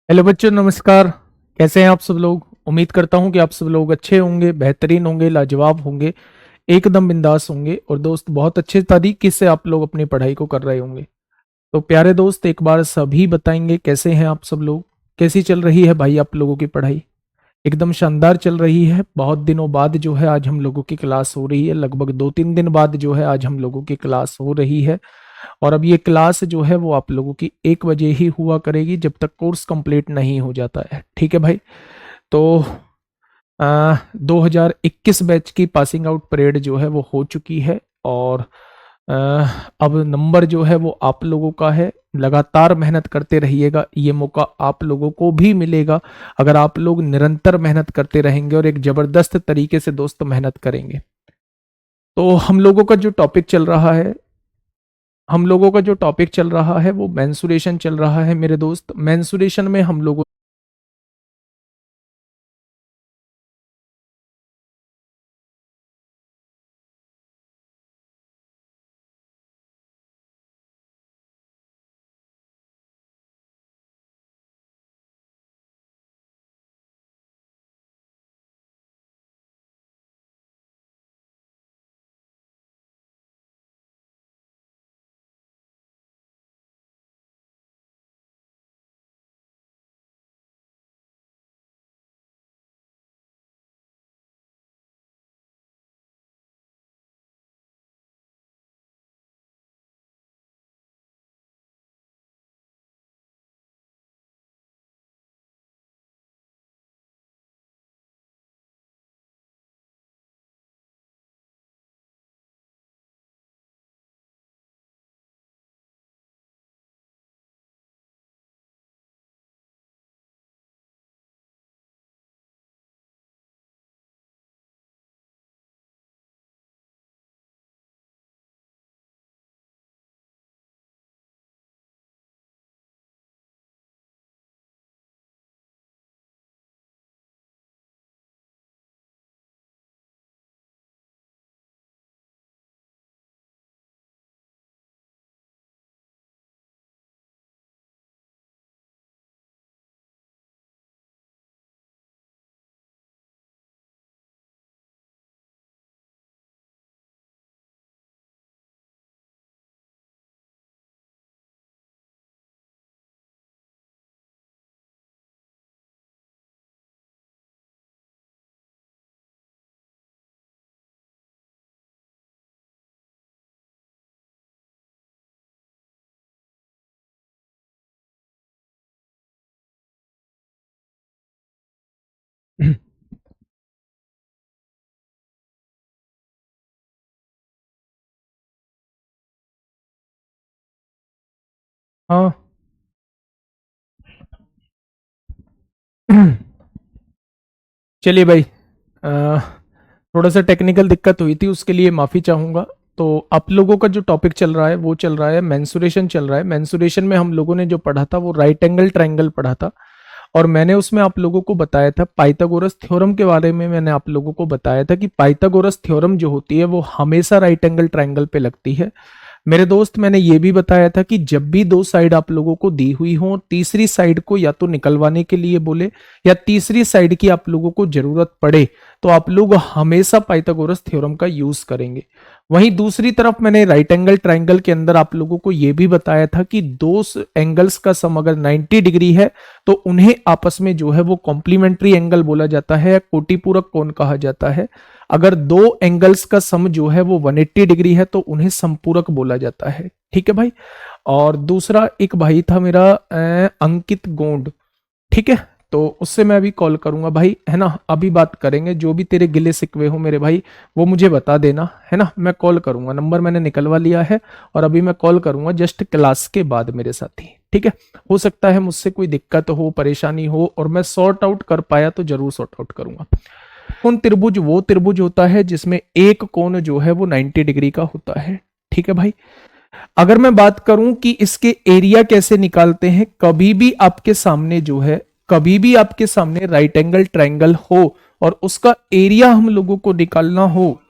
Hello बच्चों, नमस्कार। कैसे हैं आप सब लोग? उम्मीद करता हूं कि आप सब लोग अच्छे होंगे, बेहतरीन होंगे, लाजवाब होंगे, एकदम बिंदास होंगे और दोस्त बहुत अच्छे तरीके से आप लोग अपनी पढ़ाई को कर रहे होंगे। तो प्यारे दोस्त, एक बार सभी बताएंगे कैसे हैं आप सब लोग? कैसी चल रही है भाई आप लोगों की पढ़ाई? एकदम शानदार चल रही है। बहुत दिनों बाद जो है आज हम लोगों की क्लास हो रही है, लगभग 2-3 दिन बाद जो है आज हम लोगों की क्लास हो रही है। और अब ये क्लास जो है वो आप लोगों की 1 बजे ही हुआ करेगी, जब तक कोर्स कंप्लीट नहीं हो जाता है। ठीक है भाई? तो 2021 बैच की पासिंग आउट परेड जो है वो हो चुकी है। और आ, अब नंबर जो है वो आप लोगों का है। लगातार मेहनत करते रहिएगा, ये मौका आप लोगों को भी मिलेगा अगर आप लोग निरंतर मेहनत करते रहेंगे और एक जबरदस्त तरीके से दोस्त मेहनत करेंगे। तो हम लोगों का जो टॉपिक चल रहा है वो मेंसुरेशन चल रहा है मेरे दोस्त। मेंसुरेशन में हम लोगों हाँ। चलिए भाई, थोड़ा सा टेक्निकल दिक्कत हुई थी, उसके लिए माफ़ी चाहूँगा। तो आप लोगों का जो टॉपिक चल रहा है वो चल रहा है मेंसुरेशन चल रहा है। मेंसुरेशन में हम लोगों ने जो पढ़ा था वो राइट एंगल ट्रायंगल पढ़ा था। और मैंने उसमें आप लोगों को बताया था पाइथागोरस थ्योरम के बारे में। मैंने आप लोगों को बताया था कि पाइथागोरस थ्योरम जो होती है वो हमेशा राइट एंगल ट्रायंगल पे लगती है। मेरे दोस्त, मैंने ये भी बताया था कि जब भी दो साइड आप लोगों को दी हुई हो, तीसरी साइड को या तो निकलवाने के लिए बोले या तीसरी साइड की आप लोगों को जरूरत पड़े तो आप लोग हमेशा पाइथागोरस थ्योरम का यूज करेंगे। वहीं दूसरी तरफ मैंने राइट एंगल ट्रायंगल के अंदर आप लोगों को यह भी बताया था कि दो एंगल्स का सम अगर 90 डिग्री है तो उन्हें आपस में जो है वो कॉम्प्लीमेंट्री एंगल बोला जाता है, कोटिपूरक कोण कहा जाता है। अगर दो एंगल्स का सम जो है वो 180 डिग्री है तो उन्हें समपूरक बोला जाता है। ठीक है भाई? और दूसरा एक भाई था मेरा अंकित गोंड। ठीक है? तो उससे मैं अभी कॉल करूंगा भाई, है ना? अभी बात करेंगे। जो भी तेरे गिले शिकवे हो मेरे भाई, वो मुझे बता देना, है ना? मैं कॉल करूंगा, नंबर मैंने निकलवा लिया है और अभी मैं कॉल करूंगा जस्ट क्लास के बाद मेरे साथी। ठीक है? हो सकता है मुझसे कोई दिक्कत हो, परेशानी हो और मैं सॉर्ट आउट कर पाया तो जरूर सॉर्ट आउट करूंगा। कोण त्रिभुज वो त्रिभुज होता है जिसमें एक कोण जो है वो 90 डिग्री का होता है। ठीक है भाई? अगर मैं बात करूं कि इसके एरिया कैसे निकालते हैं, कभी भी आपके सामने राइट एंगल ट्रायंगल हो और उसका एरिया हम लोगों को निकालना हो।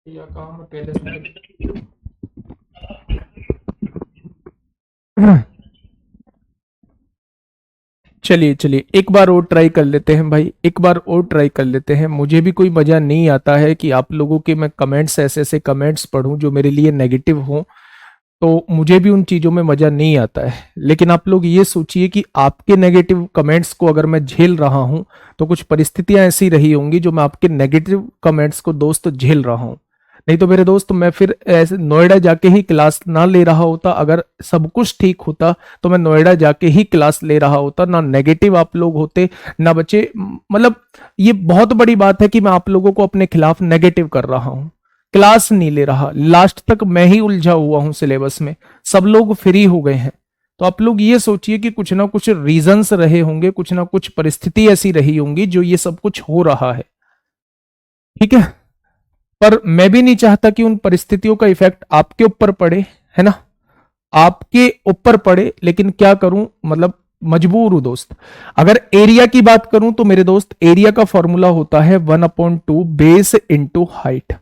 या काम पहले से चलिए चलिए एक बार और ट्राई कर लेते हैं भाई, एक बार और ट्राई कर लेते हैं। मुझे भी कोई मजा नहीं आता है कि आप लोगों के मैं कमेंट्स ऐसे ऐसे कमेंट्स पढूं जो मेरे लिए नेगेटिव हों, तो मुझे भी उन चीज़ों में मज़ा नहीं आता है। लेकिन आप लोग ये सोचिए कि आपके नेगेटिव कमेंट्स को अगर मैं झेल रहा हूं, तो कुछ परिस्थितियां ऐसी रही होंगी जो मैं आपके नेगेटिव कमेंट्स को दोस्त झेल रहा हूं। नहीं तो मेरे दोस्त मैं फिर ऐसे नोएडा जाके ही क्लास ना ले रहा होता। अगर सब कुछ ठीक होता तो मैं नोएडा जाके ही क्लास ले रहा होता, ना नेगेटिव आप लोग होते ना बच्चे। मतलब ये बहुत बड़ी बात है कि मैं आप लोगों को अपने खिलाफ नेगेटिव कर रहा हूं, क्लास नहीं ले रहा। लास्ट तक मैं ही उलझा हुआ हूं सिलेबस में, सब लोग फ्री हो गए हैं। तो आप लोग ये सोचिए कि कुछ ना कुछ रीजंस रहे होंगे, कुछ ना कुछ परिस्थिति ऐसी रही होंगी जो ये सब कुछ हो रहा है, ठीक है। पर मैं भी नहीं चाहता कि उन परिस्थितियों का इफेक्ट आपके ऊपर पड़े, है ना, आपके ऊपर पड़े। लेकिन क्या करूं, मतलब मजबूर हूं दोस्त। अगर एरिया की बात करूं तो मेरे दोस्त एरिया का फॉर्मूला होता है 1/2 base into height.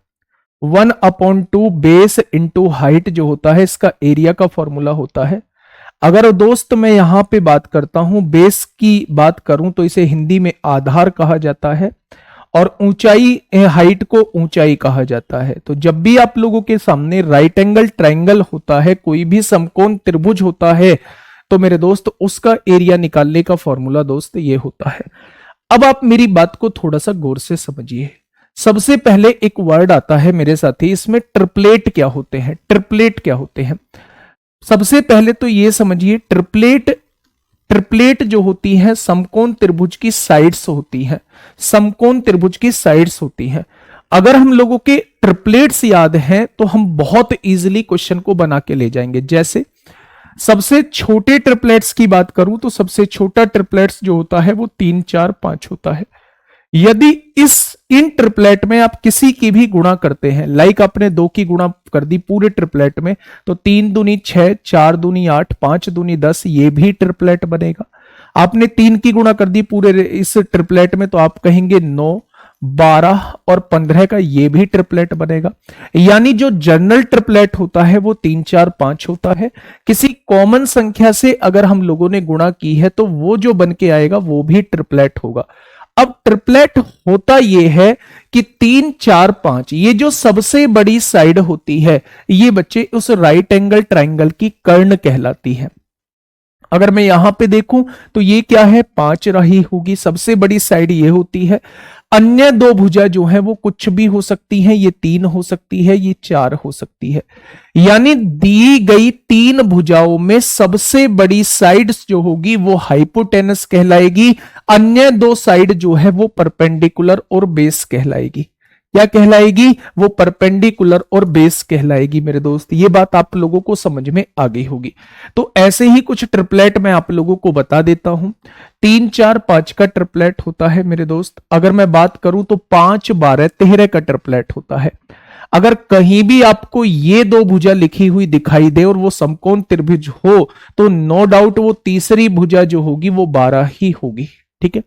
1/2 base into height जो होता है, इसका एरिया का फॉर्मूला होता है। अगर दोस्त मैं यहां पे बात करता हूं, बेस की बात करूं तो इसे हिंदी में आधार कहा जाता है, और ऊंचाई हाइट को ऊंचाई कहा जाता है। तो जब भी आप लोगों के सामने राइट एंगल ट्राइंगल होता है, कोई भी समकोण त्रिभुज होता है, तो मेरे दोस्त उसका एरिया निकालने का फॉर्मूला दोस्त ये होता है। अब आप मेरी बात को थोड़ा सा गौर से समझिए। सबसे पहले एक वर्ड आता है मेरे साथी, इसमें ट्रिपलेट क्या होते हैं, ट्रिपलेट क्या होते हैं। सबसे पहले तो ये समझिए, ट्रिपलेट, ट्रिपलेट जो होती है समकोण त्रिभुज की साइड्स होती हैं, समकोण त्रिभुज की साइड्स होती हैं। अगर हम लोगों के ट्रिपलेट्स याद हैं तो हम बहुत इजीली क्वेश्चन को बना के ले जाएंगे। जैसे सबसे छोटे ट्रिपलेट्स की बात करूं तो सबसे छोटा ट्रिपलेट्स जो होता है वो 3 4 5 होता है। यदि इन ट्रिपलेट में आप किसी की भी गुणा करते हैं, लाइक आपने 2 की गुणा कर दी पूरे ट्रिपलेट में, तो 3 दूनी 6, 4 दूनी 8, 5 दूनी 10, ये भी ट्रिपलेट बनेगा। आपने 3 की गुणा कर दी पूरे इस ट्रिपलेट में, तो आप कहेंगे 9, 12 और 15 का ये भी ट्रिपलेट बनेगा। यानी जो जनरल ट्रिपलेट होता है वो 3 4 5 होता है। किसी कॉमन संख्या से अगर हम लोगों ने गुणा की है तो वो जो बन के आएगा वो भी ट्रिपलेट होगा। अब ट्रिपलेट होता यह है कि 3 4 5 ये जो सबसे बड़ी साइड होती है, ये बच्चे उस राइट एंगल ट्राइंगल की कर्ण कहलाती है। अगर मैं यहां पे देखूं तो ये क्या है, 5 रही होगी, सबसे बड़ी साइड ये होती है। अन्य 2 भुजा जो है वो कुछ भी हो सकती हैं, ये 3 हो सकती है, ये 4 हो सकती है। यानी दी गई 3 भुजाओं में सबसे बड़ी साइड्स जो होगी वो हाइपोटेनस कहलाएगी, अन्य 2 साइड जो है वो परपेंडिकुलर और बेस कहलाएगी। क्या कहलाएगी, वो परपेंडिकुलर और बेस कहलाएगी। मेरे दोस्त ये बात आप लोगों को समझ में आ गई होगी। तो ऐसे ही कुछ ट्रिपलेट मैं आप लोगों को बता देता हूं। 3 4 5 का ट्रिपलेट होता है मेरे दोस्त। अगर मैं बात करूं तो 5 12 13 का ट्रिपलेट होता है। अगर कहीं भी आपको ये 2 भुजा लिखी हुई दिखाई दे और वो समकोण त्रिभुज हो, तो नो डाउट वो तीसरी भुजा जो होगी वो 12 ही होगी, ठीक है।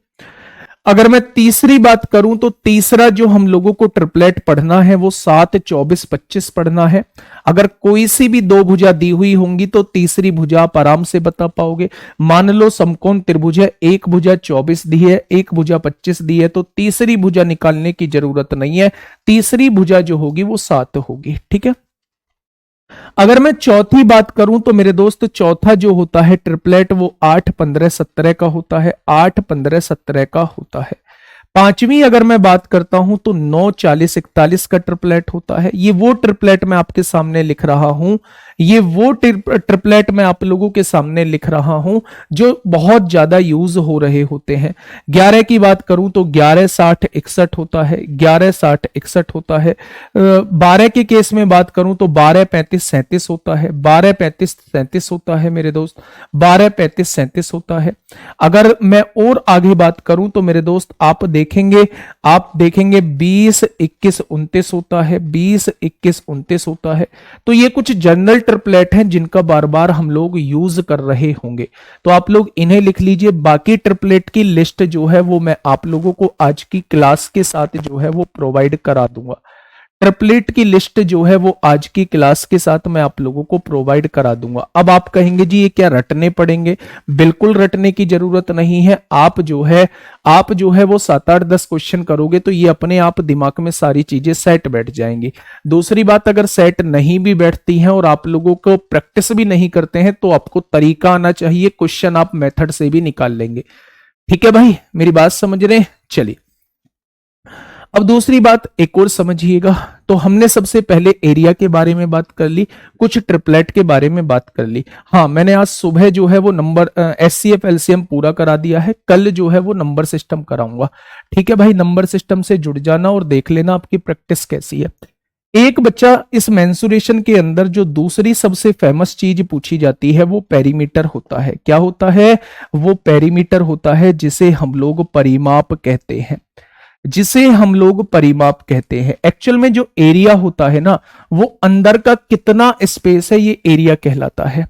अगर मैं तीसरी बात करूं तो तीसरा जो हम लोगों को ट्रिपलेट पढ़ना है वो 7 24 25 पढ़ना है। अगर कोई सी भी 2 भुजा दी हुई होंगी तो तीसरी भुजा आप आराम से बता पाओगे। मान लो समकोण त्रिभुज है, एक भुजा 24 दी है, एक भुजा 25 दी है, तो तीसरी भुजा निकालने की जरूरत नहीं है, तीसरी भुजा जो होगी वो 7 होगी, ठीक है। अगर मैं चौथी बात करूं तो मेरे दोस्त चौथा जो होता है ट्रिपलेट वो 8 15 17 का होता है, 8 15 17 का होता है। पांचवी अगर मैं बात करता हूं तो 9 40 41 का ट्रिपलेट होता है। ये वो ट्रिपलेट मैं आपके सामने लिख रहा हूं, ये वो ट्रिपलेट मैं आप लोगों के सामने लिख रहा हूं जो बहुत ज्यादा यूज हो रहे होते हैं। 11 की बात करूं तो 11 60 61 होता है, 11 60 61 होता है। 12 के केस में बात करूं तो 12 35 37 होता है, 12 35 37 होता है मेरे दोस्त, 12 35 37 होता है। अगर मैं और आगे बात करूं तो मेरे दोस्त आप देख देखेंगे, आप देखेंगे 20, 21, 29 होता है, 20, 21, 29 होता है। तो ये कुछ जनरल ट्रिपलेट हैं जिनका बार बार हम लोग यूज कर रहे होंगे, तो आप लोग इन्हें लिख लीजिए। बाकी ट्रिपलेट की लिस्ट जो है वो मैं आप लोगों को आज की क्लास के साथ जो है वो प्रोवाइड करा दूंगा। ट्रिपलेट की लिस्ट जो है वो आज की क्लास के साथ मैं आप लोगों को प्रोवाइड करा दूंगा। अब आप कहेंगे जी ये क्या रटने पड़ेंगे? बिल्कुल रटने की जरूरत नहीं है। आप जो है वो 7, 8, 10 क्वेश्चन करोगे तो ये अपने आप दिमाग में सारी चीजें सेट बैठ जाएंगी। दूसरी बात, अगर सेट नहीं भी बैठती हैं और आप लोगों को प्रैक्टिस भी नहीं करते हैं तो आपको तरीका आना चाहिए, क्वेश्चन आप मेथड से भी निकाल लेंगे। ठीक है भाई, मेरी बात समझ रहे हैं? चलिए अब दूसरी बात एक और समझिएगा। तो हमने सबसे पहले एरिया के बारे में बात कर ली, कुछ ट्रिपलेट के बारे में बात कर ली। हाँ, मैंने आज सुबह जो है वो नंबर एचसीएफ एलसीएम पूरा करा दिया है, कल जो है वो नंबर सिस्टम कराऊंगा। ठीक है भाई, नंबर सिस्टम से जुड़ जाना और देख लेना आपकी प्रैक्टिस कैसी है। एक बच्चा, इस मेंसुरेशन के अंदर जो दूसरी सबसे फेमस चीज पूछी जाती है वो पेरीमीटर होता है। क्या होता है? वो पेरीमीटर होता है जिसे हम लोग परिमाप कहते हैं, जिसे हम लोग परिमाप कहते हैं। एक्चुअल में जो एरिया होता है ना, वो अंदर का कितना स्पेस है ये एरिया कहलाता है।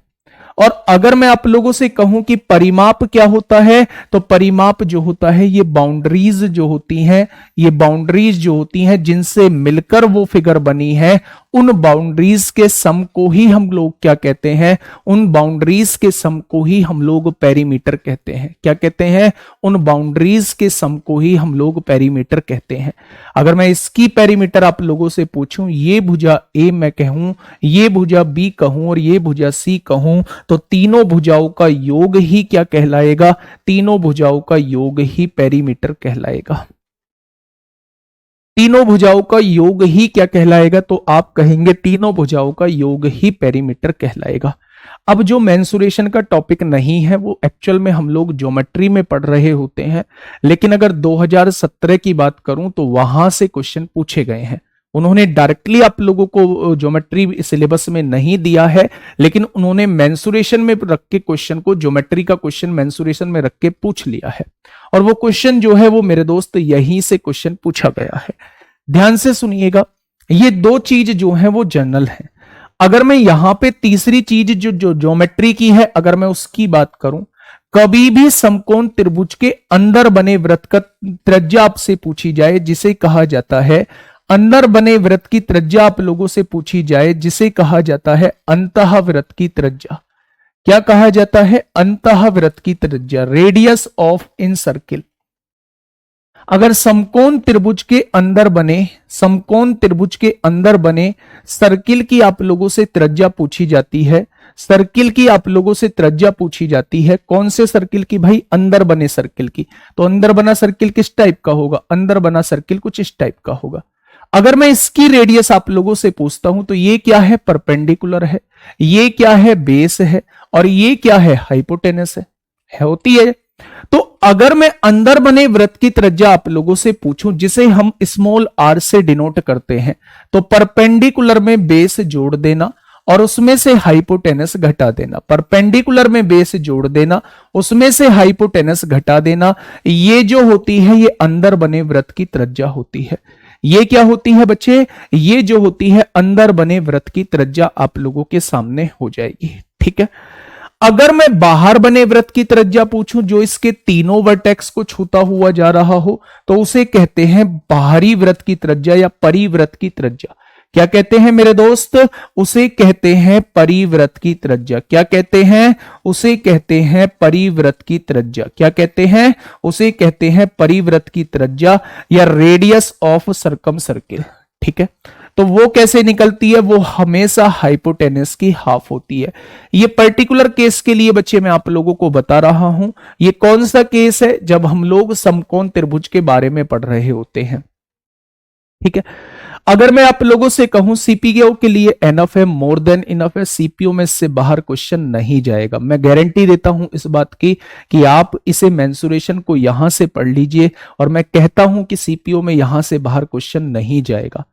और अगर मैं आप लोगों से कहूं कि परिमाप क्या होता है, तो परिमाप जो होता है ये बाउंड्रीज जो होती हैं, ये बाउंड्रीज जो होती हैं जिनसे मिलकर वो फिगर बनी है, उन बाउंड्रीज के सम को ही हम लोग क्या कहते हैं? उन बाउंड्रीज के सम को ही हम लोग पेरीमीटर कहते हैं। क्या कहते हैं? उन बाउंड्रीज के सम को ही हम लोग पेरीमीटर कहते हैं। अगर मैं इसकी पेरीमीटर आप लोगों से पूछूं, ये भुजा ए मैं कहूं, ये भुजा बी कहूं और ये भुजा सी कहूं, तो तीनों भुजाओं का योग ही क्या कहलाएगा? तीनों भुजाओं का योग ही पेरीमीटर कहलाएगा। तीनों भुजाओं का योग ही क्या कहलाएगा? तो आप कहेंगे तीनों भुजाओं का योग ही पेरीमीटर कहलाएगा। अब जो मेंसुरेशन का टॉपिक नहीं है वो एक्चुअल में हम लोग ज्योमेट्री में पढ़ रहे होते हैं, लेकिन अगर 2017 की बात करूं तो वहां से क्वेश्चन पूछे गए हैं। उन्होंने डायरेक्टली आप लोगों को ज्योमेट्री सिलेबस में नहीं दिया है, लेकिन उन्होंने मेंसुरेशन में रख के क्वेश्चन को, ज्योमेट्री का क्वेश्चन मेंसुरेशन में रख के पूछ लिया है। और वो क्वेश्चन जो है वो मेरे दोस्त यहीं से क्वेश्चन पूछा गया है। ध्यान से सुनिएगा, ये दो चीज जो है वो जनरल है। अगर मैं यहां पे तीसरी चीज जो ज्योमेट्री की है, अगर मैं उसकी बात करूं, कभी भी समकोण त्रिभुज के अंदर बने वृत्त का त्रिज्या आपसे पूछी जाए, जिसे कहा जाता है अंदर बने वृत्त की त्रिज्या आप लोगों से पूछी जाए, जिसे कहा जाता है अंतःवृत्त की त्रिज्या। क्या कहा जाता है? अंतःवृत्त की त्रिज्या, रेडियस ऑफ इन सर्किल। अगर समकोण त्रिभुज के अंदर बने, समकोण त्रिभुज के अंदर बने सर्किल की आप लोगों से त्रिज्या पूछी जाती है, सर्किल की आप लोगों से त्रिज्या पूछी जाती है। कौन से सर्किल की भाई? अंदर बने सर्किल की। तो अंदर बना सर्किल किस टाइप का होगा? अंदर बना सर्किल कुछ इस टाइप का होगा। अगर मैं इसकी रेडियस आप लोगों से पूछता हूं तो ये क्या है? परपेंडिकुलर है, ये क्या है? बेस है, और ये क्या है? हाइपोटेनस है होती है। तो अगर मैं अंदर बने वृत्त की त्रिज्या आप लोगों से पूछूं, जिसे हम स्मॉल आर से डिनोट करते हैं, तो परपेंडिकुलर में बेस जोड़ देना और उसमें से हाइपोटेनस घटा देना। परपेंडिकुलर में बेस जोड़ देना, उसमें से हाइपोटेनस घटा देना। ये जो होती है ये अंदर बने वृत्त की त्रिज्या होती है। ये क्या होती है बच्चे? ये जो होती है अंदर बने वृत्त की त्रिज्या आप लोगों के सामने हो जाएगी। ठीक है। अगर मैं बाहर बने वृत्त की त्रिज्या पूछूं, जो इसके तीनों वर्टेक्स को छूता हुआ जा रहा हो, तो उसे कहते हैं बाहरी वृत्त की त्रिज्या या परिवृत्त की त्रिज्या। क्या कहते हैं मेरे दोस्त? उसे कहते हैं परिवृत्त की त्रिज्या। क्या कहते हैं? उसे कहते हैं परिवृत्त की त्रिज्या। क्या कहते हैं? उसे कहते हैं परिवृत्त की त्रिज्या या रेडियस ऑफ सर्कम सर्किल। ठीक है। तो वो कैसे निकलती है? वो हमेशा हाइपोटेनस की हाफ होती है। ये पर्टिकुलर केस के लिए बच्चे मैं आप लोगों को बता रहा हूं। ये कौन सा केस है? जब हम लोग समकोण त्रिभुज के बारे में पढ़ रहे होते हैं। ठीक है। अगर मैं आप लोगों से कहूं सीपीओ के लिए एनफ है, मोर देन इनफ है, सीपीओ में इससे बाहर क्वेश्चन नहीं जाएगा। मैं गारंटी देता हूं इस बात की कि आप इसे मेंसुरेशन को यहां से पढ़ लीजिए, और मैं कहता हूं कि सीपीओ में यहां से बाहर क्वेश्चन नहीं जाएगा।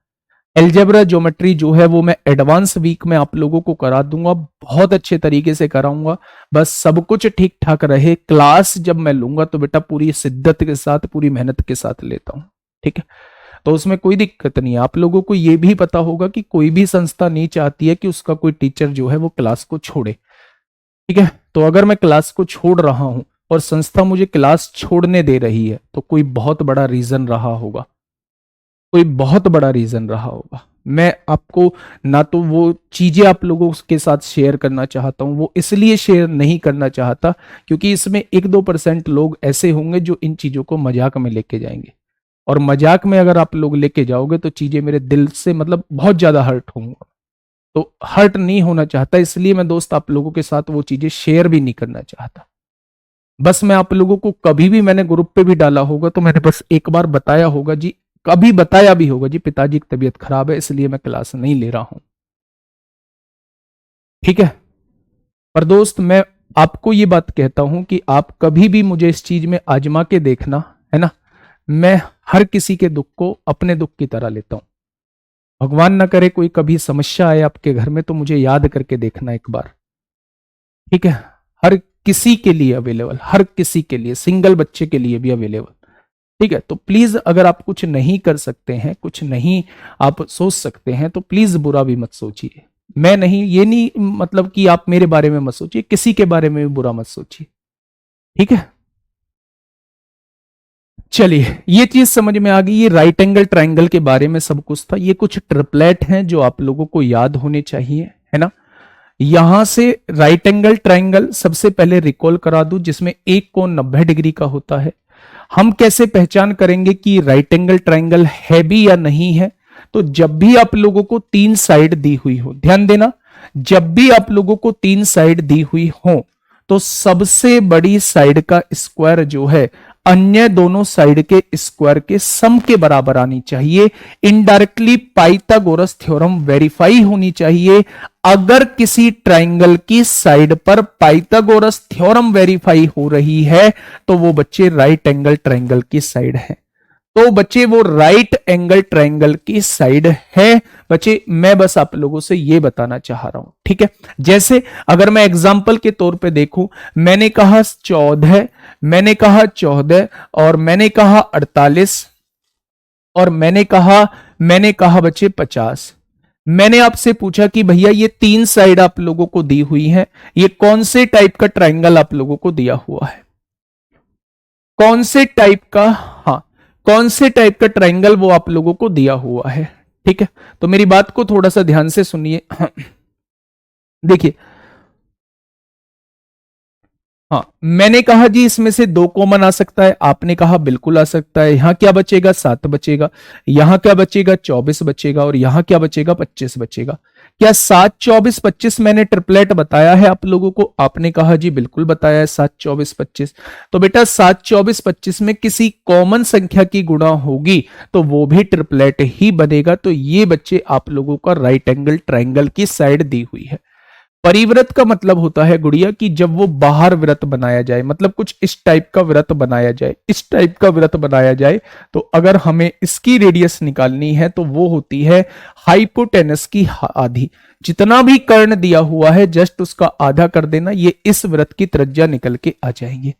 अलजेब्रा ज्योमेट्री जो है वो मैं एडवांस वीक में आप लोगों को करा दूंगा, बहुत अच्छे तरीके से कराऊंगा। बस सब कुछ ठीक ठाक रहे, क्लास जब मैं लूंगा तो बेटा पूरी शिद्दत के साथ, पूरी मेहनत के साथ लेता हूं, ठीक है। तो उसमें कोई दिक्कत नहीं है। आप लोगों को ये भी पता होगा कि कोई भी संस्था नहीं चाहती है कि उसका कोई टीचर जो है वो क्लास को छोड़े, ठीक है। तो अगर मैं क्लास को छोड़ रहा हूं और संस्था मुझे क्लास छोड़ने दे रही है तो कोई बहुत बड़ा रीजन रहा होगा, कोई बहुत बड़ा रीजन रहा होगा। मैं आपको ना तो वो चीजें आप लोगों के साथ शेयर करना चाहता हूं, वो इसलिए शेयर नहीं करना चाहता क्योंकि इसमें 1-2% लोग ऐसे होंगे जो इन चीजों को मजाक में लेके जाएंगे, और मजाक में अगर आप लोग लेके जाओगे तो चीजें मेरे दिल से मतलब बहुत ज्यादा हर्ट होंगे। तो हर्ट नहीं होना चाहता, इसलिए मैं दोस्त आप लोगों के साथ वो चीजें शेयर भी नहीं करना चाहता। बस मैं आप लोगों को कभी भी मैंने ग्रुप पे भी डाला होगा तो मैंने बस एक बार बताया होगा जी, कभी बताया भी होगा जी पिताजी की तबीयत खराब है इसलिए मैं क्लास नहीं ले रहा हूं, ठीक है। पर दोस्त मैं आपको ये बात कहता हूं कि आप कभी भी मुझे इस चीज में आजमा के देखना, है ना। मैं हर किसी के दुख को अपने दुख की तरह लेता हूं। भगवान ना करे कोई कभी समस्या आए आपके घर में तो मुझे याद करके देखना एक बार, ठीक है। हर किसी के लिए अवेलेबल, हर किसी के लिए, सिंगल बच्चे के लिए भी अवेलेबल, ठीक है। तो प्लीज अगर आप कुछ नहीं कर सकते हैं, कुछ नहीं आप सोच सकते हैं तो प्लीज बुरा भी मत सोचिए। मैं नहीं, ये नहीं मतलब कि आप मेरे बारे में मत सोचिए, किसी के बारे में भी बुरा मत सोचिए, ठीक है। चलिए ये चीज समझ में आ गई। ये राइट एंगल ट्राइंगल के बारे में सब कुछ था। ये कुछ ट्रिपलेट हैं जो आप लोगों को याद होने चाहिए, है ना। यहां से राइट एंगल ट्राइंगल सबसे पहले रिकॉल करा दूं, जिसमें एक कोण 90 डिग्री का होता है। हम कैसे पहचान करेंगे कि राइट एंगल ट्राइंगल है भी या नहीं है? तो जब भी आप लोगों को 3 साइड दी हुई हो, ध्यान देना, जब भी आप लोगों को 3 साइड दी हुई हो तो सबसे बड़ी साइड का स्क्वायर जो है अन्य दोनों साइड के स्क्वायर के सम के बराबर आनी चाहिए। इनडायरेक्टली पाइथागोरस थ्योरम वेरीफाई होनी चाहिए। अगर किसी ट्राइंगल की साइड पर पाइथागोरस थ्योरम वेरीफाई हो रही है तो वो बच्चे राइट एंगल ट्राइंगल की साइड है। तो बच्चे वो राइट एंगल ट्राइंगल की साइड है। बच्चे मैं बस आप लोगों से ये बताना चाह रहा हूं, ठीक है। जैसे अगर मैं एग्जांपल के तौर पे देखूं, मैंने कहा 14, मैंने कहा 14 और मैंने कहा 48 और मैंने कहा बच्चे 50। मैंने आपसे पूछा कि भैया ये 3 साइड आप लोगों को दी हुई है, ये कौन से टाइप का ट्राइंगल आप लोगों को दिया हुआ है, कौन से टाइप का, हाँ कौन से टाइप का ट्राइंगल वो आप लोगों को दिया हुआ है, ठीक है। तो मेरी बात को थोड़ा सा ध्यान से सुनिए। देखिए, हाँ मैंने कहा जी इसमें से 2 कॉमन आ सकता है, आपने कहा बिल्कुल आ सकता है। यहां क्या बचेगा? 7 बचेगा। यहां क्या बचेगा? 24 बचेगा। और यहां क्या बचेगा? 25 बचेगा। क्या 7, 24, 25 मैंने ट्रिपलेट बताया है आप लोगों को? आपने कहा जी बिल्कुल बताया है 7, 24, 25। तो बेटा 7, 24, 25 में किसी कॉमन संख्या की गुणा होगी तो वो भी ट्रिपलेट ही बनेगा। तो ये बच्चे आप लोगों का राइट एंगल ट्राइंगल की साइड दी हुई है। परिव्रत का मतलब होता है गुड़िया कि जब वो बाहर व्रत बनाया जाए, मतलब कुछ इस टाइप का व्रत बनाया जाए, इस टाइप का व्रत बनाया जाए। तो अगर हमें इसकी रेडियस निकालनी है तो वो होती है हाइपोटेनस की आधी। जितना भी कर्ण दिया हुआ है जस्ट उसका आधा कर देना, ये इस व्रत की त्रिज्या निकल के आ जाएंगे,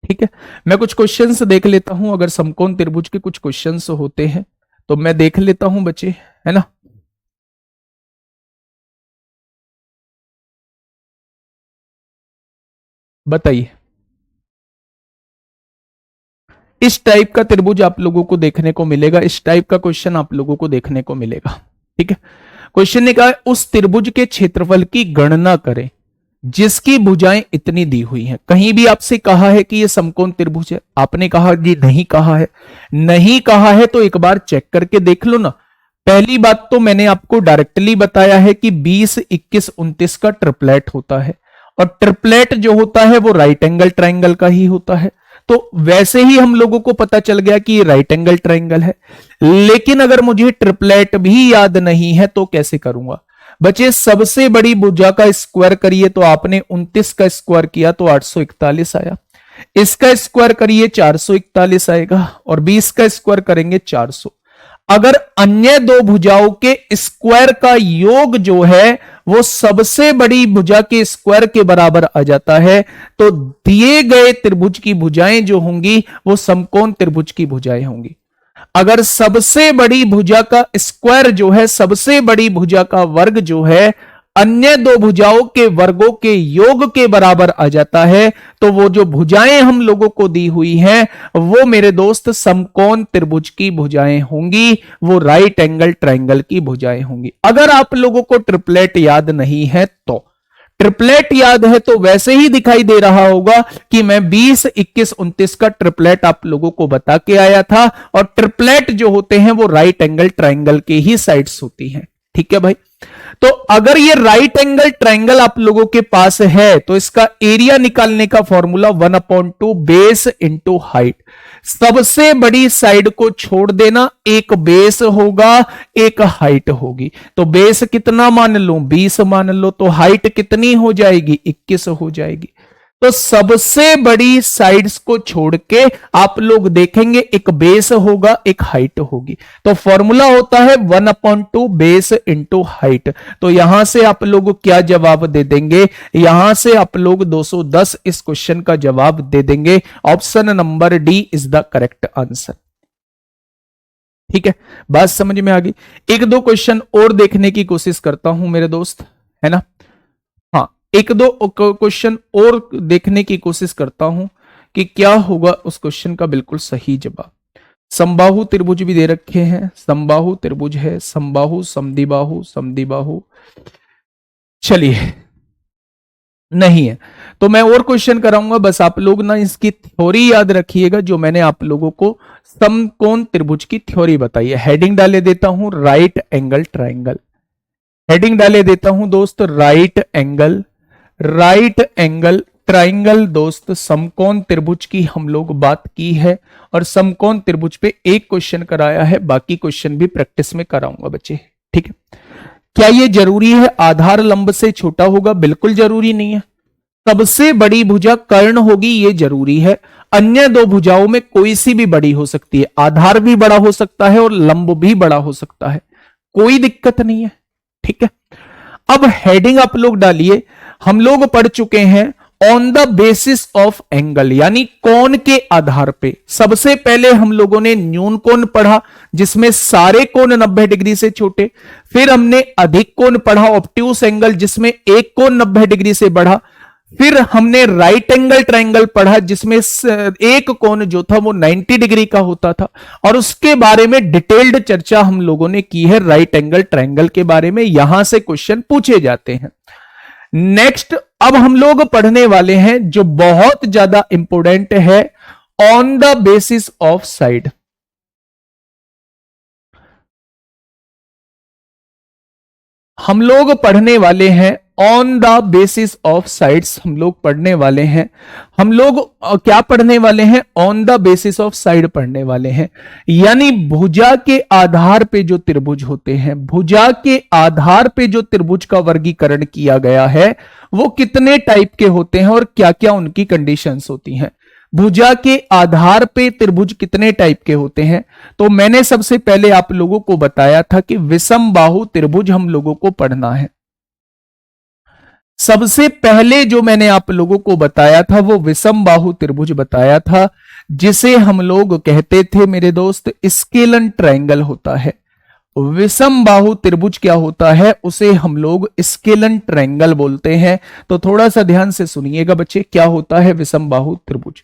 ठीक है। मैं कुछ क्वेश्चंस देख लेता हूं, अगर समकोण त्रिभुज के कुछ क्वेश्चंस होते हैं तो मैं देख लेता हूं बच्चे, है ना। बताइए, इस टाइप का त्रिभुज आप लोगों को देखने को मिलेगा, इस टाइप का क्वेश्चन आप लोगों को देखने को मिलेगा, ठीक है। क्वेश्चन ने कहा उस त्रिभुज के क्षेत्रफल की गणना करें जिसकी भुजाएं इतनी दी हुई हैं। कहीं भी आपसे कहा है कि यह समकोण त्रिभुज है? आपने कहा जी नहीं कहा है। नहीं कहा है तो एक बार चेक करके देख लो ना। पहली बात तो मैंने आपको डायरेक्टली बताया है कि 20, 21, 29 का ट्रिपलेट होता है, और ट्रिपलेट जो होता है वो राइट एंगल ट्राइंगल का ही होता है। तो वैसे ही हम लोगों को पता चल गया कि ये राइट एंगल ट्राइंगल है। लेकिन अगर मुझे ट्रिपलेट भी याद नहीं है तो कैसे करूंगा? बच्चे सबसे बड़ी भुजा का स्क्वायर करिए, तो आपने 29 का स्क्वायर किया तो 841 आया। इसका स्क्वायर करिए 441 आएगा, और 20 का स्क्वायर करेंगे 400। अगर अन्य दो भुजाओं के स्क्वायर का योग जो है वो सबसे बड़ी भुजा के स्क्वायर के बराबर आ जाता है, तो दिए गए त्रिभुज की भुजाएं जो होंगी वो समकोण त्रिभुज की भुजाएं होंगी। अगर सबसे बड़ी भुजा का स्क्वायर जो है, सबसे बड़ी भुजा का वर्ग जो है अन्य दो भुजाओं के वर्गों के योग के बराबर आ जाता है, तो वो जो भुजाएं हम लोगों को दी हुई हैं वो मेरे दोस्त समकोण त्रिभुज की भुजाएं होंगी, वो राइट एंगल ट्रायंगल की भुजाएं होंगी। अगर आप लोगों को ट्रिपलेट याद नहीं है तो, ट्रिपलेट याद है तो वैसे ही दिखाई दे रहा होगा कि मैं 20, 21, 29 का ट्रिपलेट आप लोगों को बता के आया था, और ट्रिपलेट जो होते हैं वो राइट एंगल ट्रायंगल के ही साइड्स होती हैं। ठीक है भाई, तो अगर ये राइट एंगल ट्रायंगल आप लोगों के पास है तो इसका एरिया निकालने का फॉर्मूला 1/2 बेस इंटू हाइट। सबसे बड़ी साइड को छोड़ देना, एक बेस होगा एक हाइट होगी, तो बेस कितना मान लो 20 मान लो, तो हाइट कितनी हो जाएगी 21 हो जाएगी। तो सबसे बड़ी साइड्स को छोड़ के आप लोग देखेंगे एक बेस होगा एक हाइट होगी, तो फॉर्मूला होता है 1/2 बेस इंटू हाइट। तो यहां से आप लोग क्या जवाब दे देंगे, यहां से आप लोग 210 इस क्वेश्चन का जवाब दे देंगे। Option number D is the correct answer. ठीक है, बात समझ में आ गई। एक दो क्वेश्चन और देखने की कोशिश करता हूं मेरे दोस्त, है ना। एक दो क्वेश्चन और देखने की कोशिश करता हूं कि क्या होगा उस क्वेश्चन का बिल्कुल सही जवाब। समबाहु त्रिभुज भी दे रखे हैं, समबाहु त्रिभुज है, समबाहु समद्विबाहु समद्विबाहु, चलिए नहीं है तो मैं और क्वेश्चन कराऊंगा। बस आप लोग ना इसकी थ्योरी याद रखिएगा जो मैंने आप लोगों को समकोण त्रिभुज की थ्योरी बताई है। हेडिंग डाले देता हूं राइट एंगल ट्रायंगल, हेडिंग डाले देता हूं दोस्त राइट एंगल ट्रायंगल। दोस्त समकोण त्रिभुज की हम लोग बात की है और समकोण त्रिभुज पे एक क्वेश्चन कराया है, बाकी क्वेश्चन भी प्रैक्टिस में कराऊंगा बच्चे। ठीक है, क्या ये जरूरी है आधार लंब से छोटा होगा? बिल्कुल जरूरी नहीं है। सबसे बड़ी भुजा कर्ण होगी ये जरूरी है, अन्य दो भुजाओं में कोई सी भी बड़ी हो सकती है, आधार भी बड़ा हो सकता है और लंब भी बड़ा हो सकता है, कोई दिक्कत नहीं है। ठीक है, अब हेडिंग आप लोग डालिए। हम लोग पढ़ चुके हैं on the basis of angle, यानी कोण के आधार पे। सबसे पहले हम लोगों ने न्यून कोण पढ़ा जिसमें सारे कोण 90 डिग्री से छोटे, फिर हमने अधिक कोण पढ़ा ऑब्ट्यूस एंगल जिसमें एक कोण 90 डिग्री से बढ़ा, फिर हमने राइट एंगल ट्रायंगल पढ़ा जिसमें एक कोण जो था वो 90 डिग्री का होता था, और उसके बारे में डिटेल्ड चर्चा हम लोगों ने की है राइट एंगल ट्रायंगल के बारे में। यहां से क्वेश्चन पूछे जाते हैं। नेक्स्ट अब हम लोग पढ़ने वाले हैं जो बहुत ज्यादा इंपॉर्टेंट है, on the basis of side. हम लोग पढ़ने वाले हैं on the basis of sides, हम लोग पढ़ने वाले हैं। हम लोग क्या पढ़ने वाले हैं? On the basis of side पढ़ने वाले हैं, यानी भुजा के आधार पे जो त्रिभुज होते हैं, भुजा के आधार पे जो त्रिभुज का वर्गीकरण किया गया है वो कितने टाइप के होते हैं और क्या क्या उनकी कंडीशंस होती हैं। भुजा के आधार पे त्रिभुज कितने टाइप के होते हैं, तो मैंने सबसे पहले आप लोगों को बताया था कि विषम बाहु त्रिभुज हम लोगों को पढ़ना है। सबसे पहले जो मैंने आप लोगों को बताया था वो विषम बाहु त्रिभुज बताया था, जिसे हम लोग कहते थे मेरे दोस्त स्केलन ट्रायंगल होता है। विषम बाहु त्रिभुज क्या होता है? उसे हम लोग स्केलन ट्रायंगल बोलते हैं। तो थोड़ा सा ध्यान से सुनिएगा बच्चे, क्या होता है विषम बाहु त्रिभुज।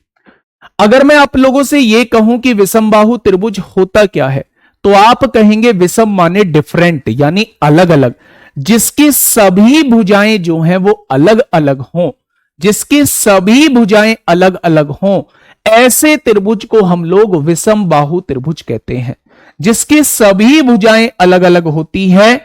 अगर मैं आप लोगों से यह कहूं कि विषम बाहु त्रिभुज होता क्या है, तो आप कहेंगे विषम माने डिफरेंट, यानी अलग अलग, जिसकी सभी भुजाएं जो हैं वो अलग अलग हों, जिसकी सभी भुजाएं अलग अलग हों, ऐसे त्रिभुज को हम लोग विषम बाहु त्रिभुज कहते हैं। जिसकी सभी भुजाएं अलग अलग होती हैं,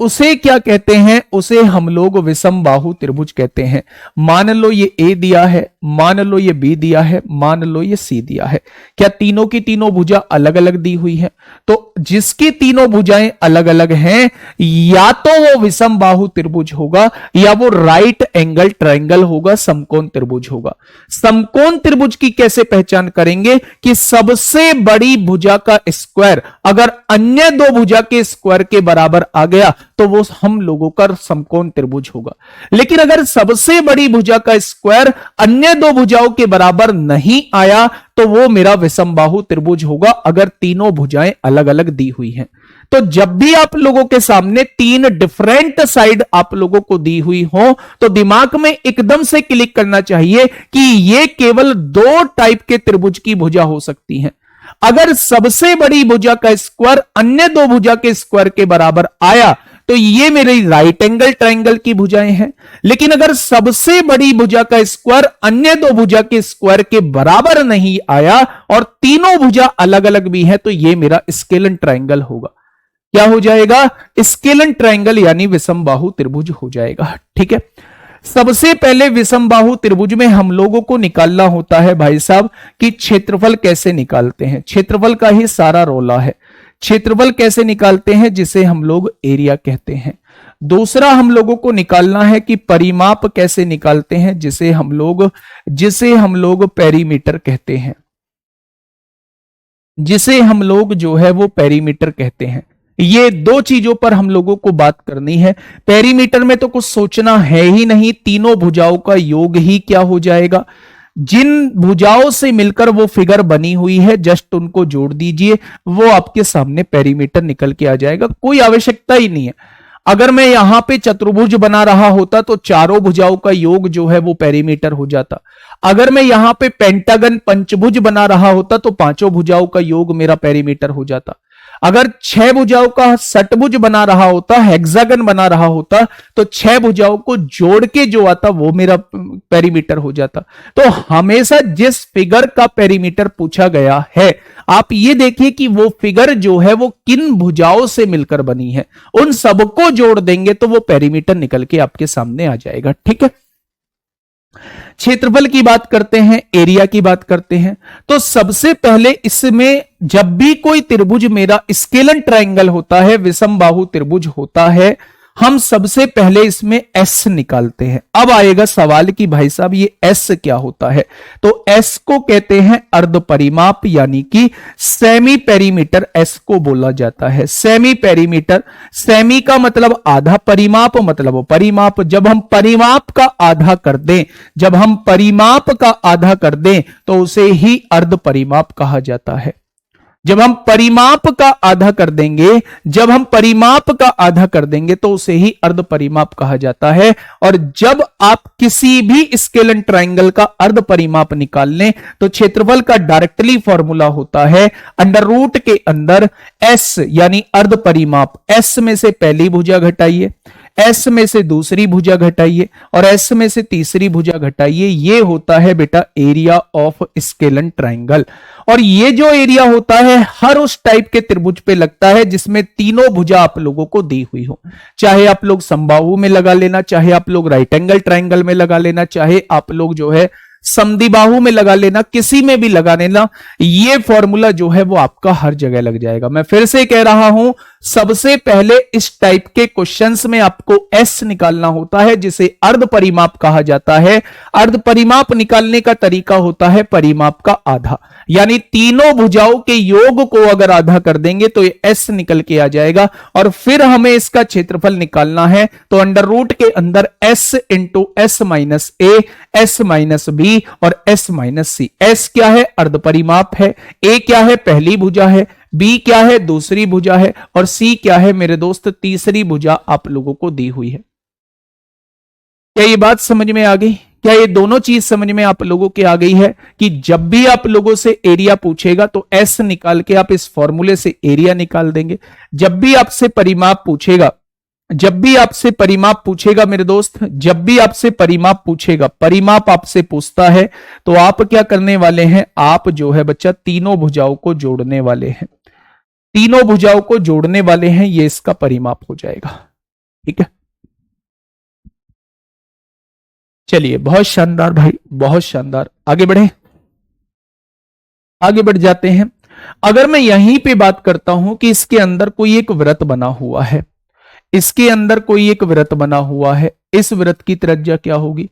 उसे क्या कहते हैं, उसे हम लोग विषम बाहु त्रिभुज कहते हैं। मान लो ये ए दिया है, मान लो ये बी दिया है, मान लो ये सी दिया है। क्या तीनों की तीनों भुजा अलग अलग दी हुई है? तो जिसकी तीनों भुजाएं अलग अलग हैं, या तो वो विषम बाहु त्रिभुज होगा या वो राइट एंगल ट्रायंगल होगा, समकोण त्रिभुज होगा। समकोण त्रिभुज की कैसे पहचान करेंगे कि सबसे बड़ी भुजा का स्क्वायर अगर अन्य दो भुजा के स्क्वायर के बराबर आ गया तो वो हम लोगों का समकोण त्रिभुज होगा। लेकिन अगर सबसे बड़ी भुजा का स्क्वायर अन्य दो भुजाओं के बराबर नहीं आया तो वो मेरा विषम बाहु त्रिभुज होगा, अगर तीनों भुजाएं अलग अलग दी हुई हैं। तो जब भी आप लोगों के सामने तीन डिफरेंट साइड आप लोगों को दी हुई हो तो दिमाग में एकदम से क्लिक करना चाहिए कि ये केवल दो टाइप के त्रिभुज की भुजा हो सकती हैं। अगर सबसे बड़ी भुजा का स्क्वायर अन्य दो भुजा के स्क्वायर के बराबर आया तो ये मेरी राइट एंगल ट्रायंगल की भुजाएं हैं। लेकिन अगर सबसे बड़ी भुजा का स्क्वायर अन्य दो भुजा के स्क्वायर के बराबर नहीं आया और तीनों भुजा अलग अलग भी है तो ये मेरा स्केलन ट्रायंगल होगा। क्या हो जाएगा? स्केलन ट्रायंगल यानी विषम बाहु त्रिभुज हो जाएगा। ठीक है, सबसे पहले विषम बाहु त्रिभुज में हम लोगों को निकालना होता है भाई साहब कि क्षेत्रफल कैसे निकालते हैं। क्षेत्रफल का ही सारा रोला है। क्षेत्रफल कैसे निकालते हैं, जिसे हम लोग एरिया कहते हैं। दूसरा हम लोगों को निकालना है कि परिमाप कैसे निकालते हैं, जिसे हम लोग पेरीमीटर कहते हैं, जिसे हम लोग जो है वो पेरीमीटर कहते हैं। ये दो चीजों पर हम लोगों को बात करनी है। पेरीमीटर में तो कुछ सोचना है ही नहीं, तीनों भुजाओं का योग ही क्या हो जाएगा। जिन भुजाओं से मिलकर वो फिगर बनी हुई है जस्ट उनको जोड़ दीजिए, वो आपके सामने पेरीमीटर निकल के आ जाएगा। कोई आवश्यकता ही नहीं है। अगर मैं यहां पे चतुर्भुज बना रहा होता तो चारों भुजाओं का योग जो है वो पेरीमीटर हो जाता। अगर मैं यहां पे पेंटागन पंचभुज बना रहा होता तो पांचों भुजाओं का योग मेरा पेरीमीटर हो जाता। अगर छह भुजाओं का षटभुज बना रहा होता, हेक्सागन बना रहा होता, तो छह भुजाओं को जोड़ के जो आता वो मेरा पेरीमीटर हो जाता। तो हमेशा जिस फिगर का पेरीमीटर पूछा गया है, आप ये देखिए कि वो फिगर जो है वो किन भुजाओं से मिलकर बनी है, उन सबको जोड़ देंगे तो वो पेरीमीटर निकल के आपके सामने आ जाएगा। ठीक है, क्षेत्रफल की बात करते हैं, एरिया की बात करते हैं। तो सबसे पहले इसमें जब भी कोई त्रिभुज मेरा स्केलन ट्रायंगल होता है, विषम बाहु त्रिभुज होता है, हम सबसे पहले इसमें एस निकालते हैं। अब आएगा सवाल कि भाई साहब ये एस क्या होता है। तो एस को कहते हैं अर्ध परिमाप, यानी कि सेमी पेरीमीटर एस को बोला जाता है। सेमी पेरीमीटर, सेमी का मतलब आधा, परिमाप मतलब परिमाप। जब हम परिमाप का आधा कर दें, जब हम परिमाप का आधा कर दें तो उसे ही अर्ध परिमाप कहा जाता है। जब हम परिमाप का आधा कर देंगे, जब हम परिमाप का आधा कर देंगे तो उसे ही अर्ध परिमाप कहा जाता है। और जब आप किसी भी स्केलन ट्रायंगल का अर्ध परिमाप निकाल लें तो क्षेत्रफल का डायरेक्टली फॉर्मूला होता है अंडर रूट के अंदर एस यानी अर्ध परिमाप। एस में से पहली भुजा घटाइए, एस में से दूसरी भुजा घटाइए और एस में से तीसरी भुजा घटाइए। ये होता है बेटा एरिया ऑफ स्केलन ट्रायंगल। और ये जो एरिया होता है हर उस टाइप के त्रिभुज पे लगता है जिसमें तीनों भुजा आप लोगों को दी हुई हो। चाहे आप लोग समबाहु में लगा लेना, चाहे आप लोग राइट एंगल ट्रायंगल में लगा लेना, चाहे आप लोग जो है समद्विबाहु में लगा लेना, किसी में भी लगा लेना, ये फॉर्मूला जो है वो आपका हर जगह लग जाएगा। मैं फिर से कह रहा हूं, सबसे पहले इस टाइप के क्वेश्चंस में आपको एस निकालना होता है जिसे अर्ध परिमाप कहा जाता है। अर्ध परिमाप निकालने का तरीका होता है परिमाप का आधा, यानी तीनों भुजाओं के योग को अगर आधा कर देंगे तो ये एस निकल के आ जाएगा। और फिर हमें इसका क्षेत्रफल निकालना है तो अंडर रूट के अंदर एस इंटू एस माइनस ए, एस माइनस बी और एस माइनस सी। एस क्या है? अर्ध परिमाप है। ए क्या है? पहली भुजा है। बी क्या है? दूसरी भुजा है। और सी क्या है मेरे दोस्त? तीसरी भुजा आप लोगों को दी हुई है। क्या ये बात समझ में आ गई? क्या ये दोनों चीज समझ में आप लोगों के आ गई है कि जब भी आप लोगों से एरिया पूछेगा तो एस निकाल के आप इस फॉर्मूले से एरिया निकाल देंगे। जब भी आपसे परिमाप पूछेगा, जब भी आपसे परिमाप पूछेगा मेरे दोस्त, जब भी आपसे परिमाप पूछेगा, परिमाप आपसे पूछता है तो आप क्या करने वाले हैं? आप जो है बच्चा तीनों भुजाओं को जोड़ने वाले हैं। तीनों भुजाओं को जोड़ने वाले हैं, ये इसका परिमाप हो जाएगा। चलिए बहुत शानदार भाई, बहुत शानदार। आगे बढ़े, आगे बढ़ जाते हैं। अगर मैं यहीं पे बात करता हूं कि इसके अंदर कोई एक व्रत बना हुआ है, इसके अंदर कोई एक व्रत बना हुआ है, इस व्रत की त्रिज्या क्या होगी?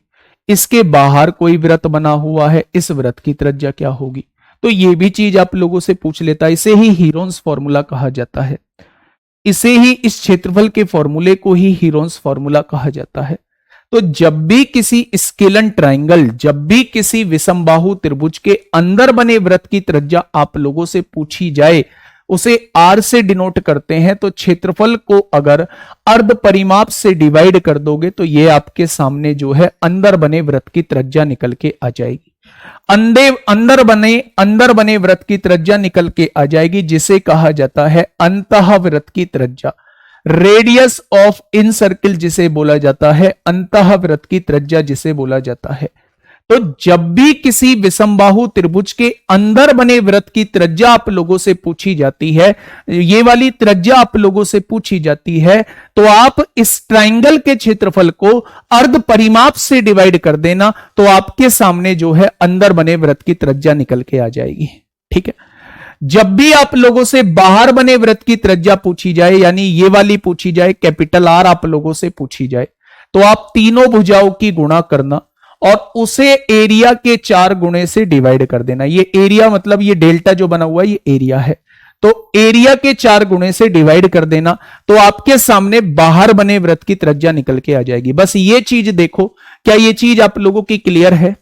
इसके बाहर कोई व्रत बना हुआ है, इस व्रत की त्रिज्या क्या होगी? तो ये भी चीज आप लोगों से पूछ लेता है। इसे ही हीरोन्स फॉर्मूला कहा जाता है। इसे ही, इस क्षेत्रफल के फॉर्मूले को ही हीरोन्स फॉर्मूला कहा जाता है। तो जब भी किसी स्केलन ट्राइंगल, जब भी किसी विषमबाहु त्रिभुज के अंदर बने व्रत की त्रिज्या आप लोगों से पूछी जाए, उसे आर से डिनोट करते हैं। तो क्षेत्रफल को अगर अर्ध परिमाप से डिवाइड कर दोगे तो ये आपके सामने जो है अंदर बने व्रत की त्रिज्या निकल के आ जाएगी। अंदर बने व्रत की त्रिज्या निकल के आ जाएगी, जिसे कहा जाता है अंतः व्रत की त्रिज्या। रेडियस ऑफ इन सर्किल जिसे बोला जाता है, अंतः व्रत की त्रिज्या जिसे बोला जाता है। तो जब भी किसी विषमबाहु त्रिभुज के अंदर बने व्रत की त्रिज्या आप लोगों से पूछी जाती है, ये वाली त्रिज्या आप लोगों से पूछी जाती है, तो आप इस ट्राइंगल के क्षेत्रफल को अर्ध परिमाप से डिवाइड कर देना, तो आपके सामने जो है अंदर बने व्रत की त्रिज्या निकल के आ जाएगी। ठीक है। जब भी आप लोगों से बाहर बने व्रत की त्रिज्या पूछी जाए, यानी ये वाली पूछी जाए, कैपिटल आर आप लोगों से पूछी जाए, तो आप तीनों भुजाओं की गुणा करना और उसे एरिया के 4 गुणे से डिवाइड कर देना। ये एरिया मतलब ये डेल्टा जो बना हुआ है ये एरिया है, तो एरिया के 4 गुणे से डिवाइड कर देना, तो आपके सामने बाहर बने व्रत की त्रिज्या निकल के आ जाएगी। बस ये चीज देखो, क्या ये चीज आप लोगों की क्लियर है?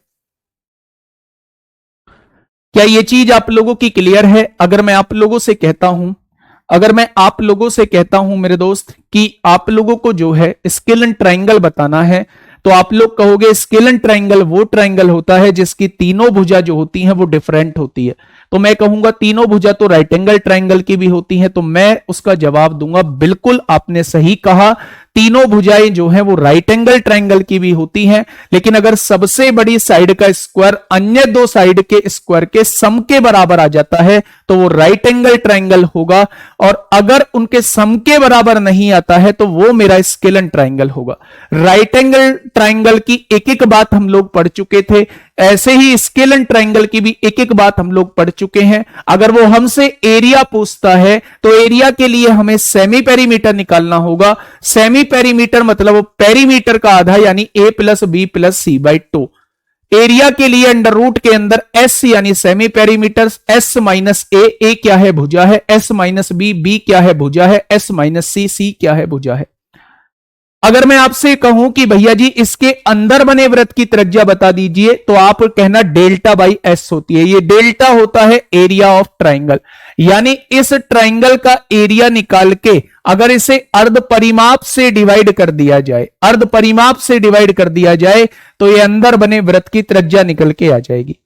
क्या ये चीज आप लोगों की क्लियर है? अगर मैं आप लोगों से कहता हूं, अगर मैं आप लोगों से कहता हूं मेरे दोस्त कि आप लोगों को जो है स्केलन ट्राइंगल बताना है, तो आप लोग कहोगे स्केलन ट्राइंगल वो ट्राइंगल होता है जिसकी तीनों भुजा जो होती हैं वो डिफरेंट होती है। तो मैं कहूंगा तीनों भुजा तो राइट एंगल ट्राइंगल की भी होती हैं, तो मैं उसका जवाब दूंगा बिल्कुल आपने सही कहा, तीनों भुजाएं जो हैं वो राइट एंगल ट्राइंगल की भी होती हैं। लेकिन अगर सबसे बड़ी साइड का स्क्वायर अन्य दो साइड के स्क्वायर के सम के बराबर आ जाता है तो वो राइट एंगल ट्राइंगल होगा, और अगर उनके सम के बराबर नहीं आता है तो वो मेरा स्केलन ट्राइंगल होगा। राइट एंगल ट्राइंगल की एक एक बात हम लोग पढ़ चुके थे, ऐसे ही स्केलन ट्राइंगल की भी एक एक बात हम लोग पढ़ चुके हैं। अगर वो हमसे एरिया पूछता है तो एरिया के लिए हमें सेमी पेरीमीटर निकालना होगा। सेमी पेरीमीटर मतलब पेरीमीटर का आधा, यानी A plus B plus C by 2। Area के लिए अंडर रूट के अंदर एस यानी semi perimeter, S minus A क्या है? भुजा है। एस माइनस बी क्या है? भुजा है। एस माइनस सी क्या है? भुजा है। अगर मैं आपसे कहूं कि भैया जी इसके अंदर बने व्रत की त्रिज्या बता दीजिए, तो आप कहना डेल्टा बाई एस होती है। ये डेल्टा होता है एरिया ऑफ ट्राइंगल, यानी इस ट्राइंगल का एरिया निकाल के अगर इसे अर्ध परिमाप से डिवाइड कर दिया जाए, अर्ध परिमाप से डिवाइड कर दिया जाए, तो ये अंदर बने व्रत की त्रिज्या निकल के आ जाएगी।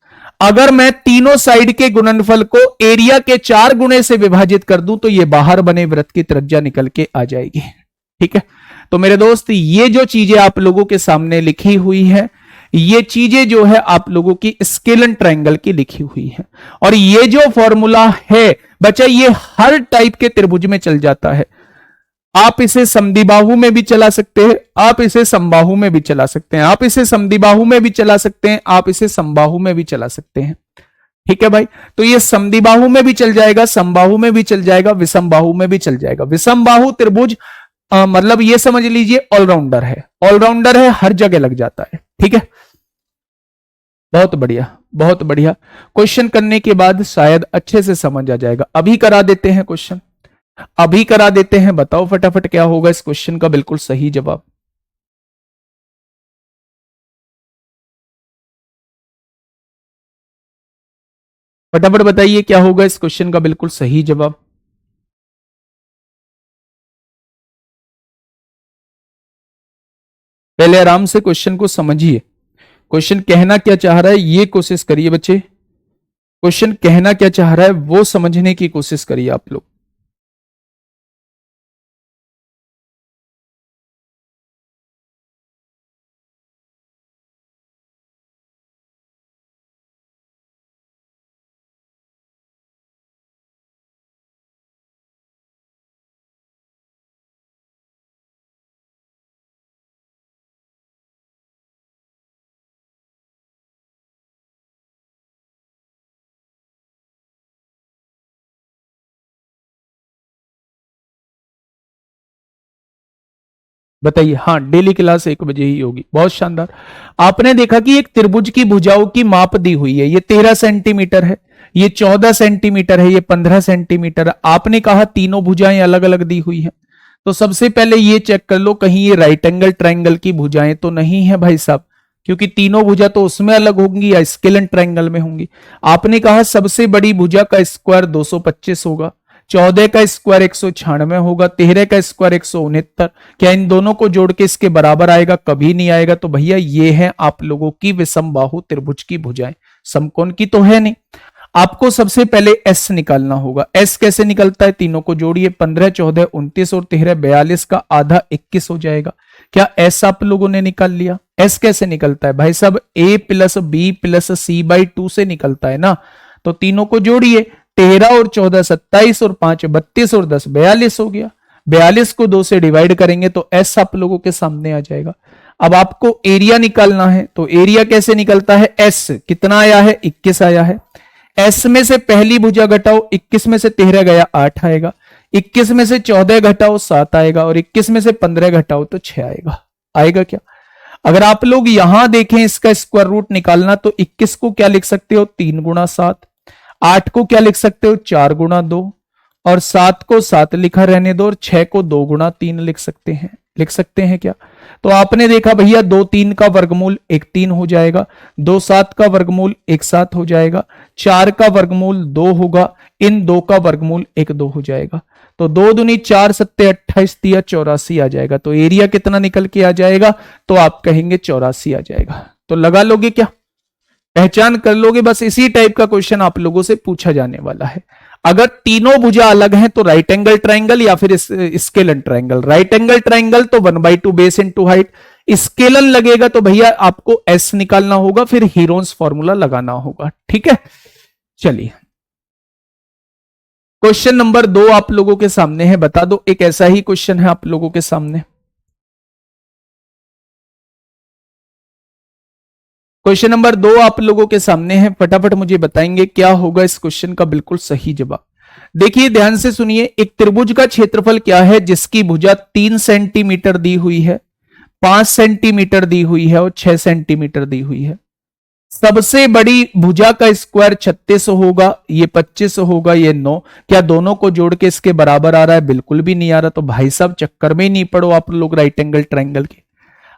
अगर मैं तीनों साइड के गुणनफल को एरिया के 4 गुणे से विभाजित कर दूं तो ये बाहर बने व्रत की त्रिज्या निकल के आ जाएगी। ठीक है। तो मेरे दोस्त ये जो चीजें आप लोगों के सामने लिखी हुई है, ये चीजें जो है आप लोगों की स्केलन ट्राइंगल की लिखी हुई है। और ये जो फॉर्मूला है बच्चा, ये हर टाइप के त्रिभुज में चल जाता है। आप इसे समद्विबाहु में भी चला सकते हैं, आप इसे समबाहु में भी चला सकते हैं, आप इसे समद्विबाहु में भी चला सकते हैं, आप इसे समबाहु में भी चला सकते हैं। ठीक है भाई। तो ये समद्विबाहु में भी चल जाएगा, समबाहु में भी चल जाएगा, विषमबाहु में भी चल जाएगा। विषमबाहु त्रिभुज मतलब ये समझ लीजिए ऑलराउंडर है, ऑलराउंडर है, हर जगह लग जाता है। ठीक है। बहुत बढ़िया, बहुत बढ़िया। क्वेश्चन करने के बाद शायद अच्छे से समझ आ जाएगा। अभी करा देते हैं क्वेश्चन, अभी करा देते हैं। बताओ फटाफट क्या होगा इस क्वेश्चन का बिल्कुल सही जवाब। फटाफट बताइए क्या होगा इस क्वेश्चन का बिल्कुल सही जवाब। पहले आराम से क्वेश्चन को समझिए, क्वेश्चन कहना क्या चाह रहा है ये कोशिश करिए बच्चे। क्वेश्चन कहना क्या चाह रहा है वो समझने की कोशिश करिए आप लोग। बताइए। हाँ, डेली क्लास 1 बजे ही होगी। बहुत शानदार। आपने देखा कि एक त्रिभुज की भुजाओं की माप दी हुई है, ये 13 सेंटीमीटर है, ये 14 सेंटीमीटर है, ये 15 सेंटीमीटर है। आपने कहा तीनों भुजाएं अलग अलग दी हुई हैं, तो सबसे पहले ये चेक कर लो कहीं ये राइट एंगल ट्राइंगल की भुजाएं तो नहीं है भाई साहब, क्योंकि तीनों भुजा तो उसमें अलग होंगी या स्केलन ट्राइंगल में होंगी। आपने कहा सबसे बड़ी भुजा का स्क्वायर 225 होगा, 14 का स्क्वायर 196 होगा, 13 का स्क्वायर 169। क्या इन दोनों को जोड़ के इसके बराबर आएगा? कभी नहीं आएगा। तो भैया ये है आप लोगों की विषम बाहु त्रिभुज की भुजाएं, समकोण की तो है नहीं। आपको सबसे पहले एस निकालना होगा। एस कैसे निकलता है? तीनों को जोड़िए, 15, 14, 29 और 13, 42 का आधा 21 हो जाएगा। क्या एस आप लोगों ने निकाल लिया? एस कैसे निकलता है भाई साहब? A plus B plus C by 2 से निकलता है ना। तो तीनों को जोड़िए, 13 और 14 27 और 5 32 और 10 42 हो गया। 42 को 2 से डिवाइड करेंगे तो एस आप लोगों के सामने आ जाएगा। अब आपको एरिया निकालना है, तो एरिया कैसे निकलता है? एस कितना आया है? 21 आया है। एस में से पहली भुजा घटाओ, 21 में से 13 गया 8 आएगा, 21 में से 14 घटाओ 7 आएगा, और 21 में से 15 घटाओ तो 6 आएगा। आएगा क्या? अगर आप लोग यहां देखें इसका स्क्वायर रूट निकालना, तो 21 को क्या लिख सकते हो? 3 गुणा 7। 8 को क्या लिख सकते हो? 4 गुणा 2। और 7 को 7 लिखा रहने दो, और 6 को 2 गुणा 3 लिख सकते हैं। लिख सकते हैं क्या? तो आपने देखा भैया 2 3 का वर्गमूल 1 3 हो जाएगा, 2 7 का वर्गमूल 1 7 हो जाएगा, 4 का वर्गमूल 2 होगा, इन 2 का वर्गमूल 1 2 हो जाएगा। तो 2 दूनी 4 सत्ते 28 दिया 84 आ जाएगा। तो एरिया कितना निकल के आ जाएगा? तो आप कहेंगे 84 आ जाएगा। तो लगा लोगे क्या? पहचान कर लोगे? बस इसी टाइप का क्वेश्चन आप लोगों से पूछा जाने वाला है। अगर तीनों भुजा अलग हैं तो राइट एंगल ट्राइंगल या फिर scalene triangle. Right angle triangle तो 1/2 बेस इनटू हाइट। स्केलन लगेगा तो भैया आपको एस निकालना होगा, फिर हीरोन्स फॉर्मूला लगाना होगा। ठीक है, चलिए क्वेश्चन नंबर 2 आप लोगों के सामने है। बता दो, एक ऐसा ही क्वेश्चन है आप लोगों के सामने। क्वेश्चन नंबर 2 आप लोगों के सामने है, फटाफट मुझे बताएंगे क्या होगा इस क्वेश्चन का बिल्कुल सही जवाब। देखिए ध्यान से सुनिए, एक त्रिभुज का क्षेत्रफल क्या है जिसकी भुजा 3 सेंटीमीटर दी हुई है, 5 सेंटीमीटर दी हुई है और 6 सेंटीमीटर दी हुई है। सबसे बड़ी भुजा का स्क्वायर 36 होगा, ये 25 होगा, ये 9। क्या दोनों को जोड़ के इसके बराबर आ रहा है? बिल्कुल भी नहीं आ रहा। तो भाई साहब चक्कर में ही नहीं पड़ो आप लोग राइट एंगल ट्राइंगल के।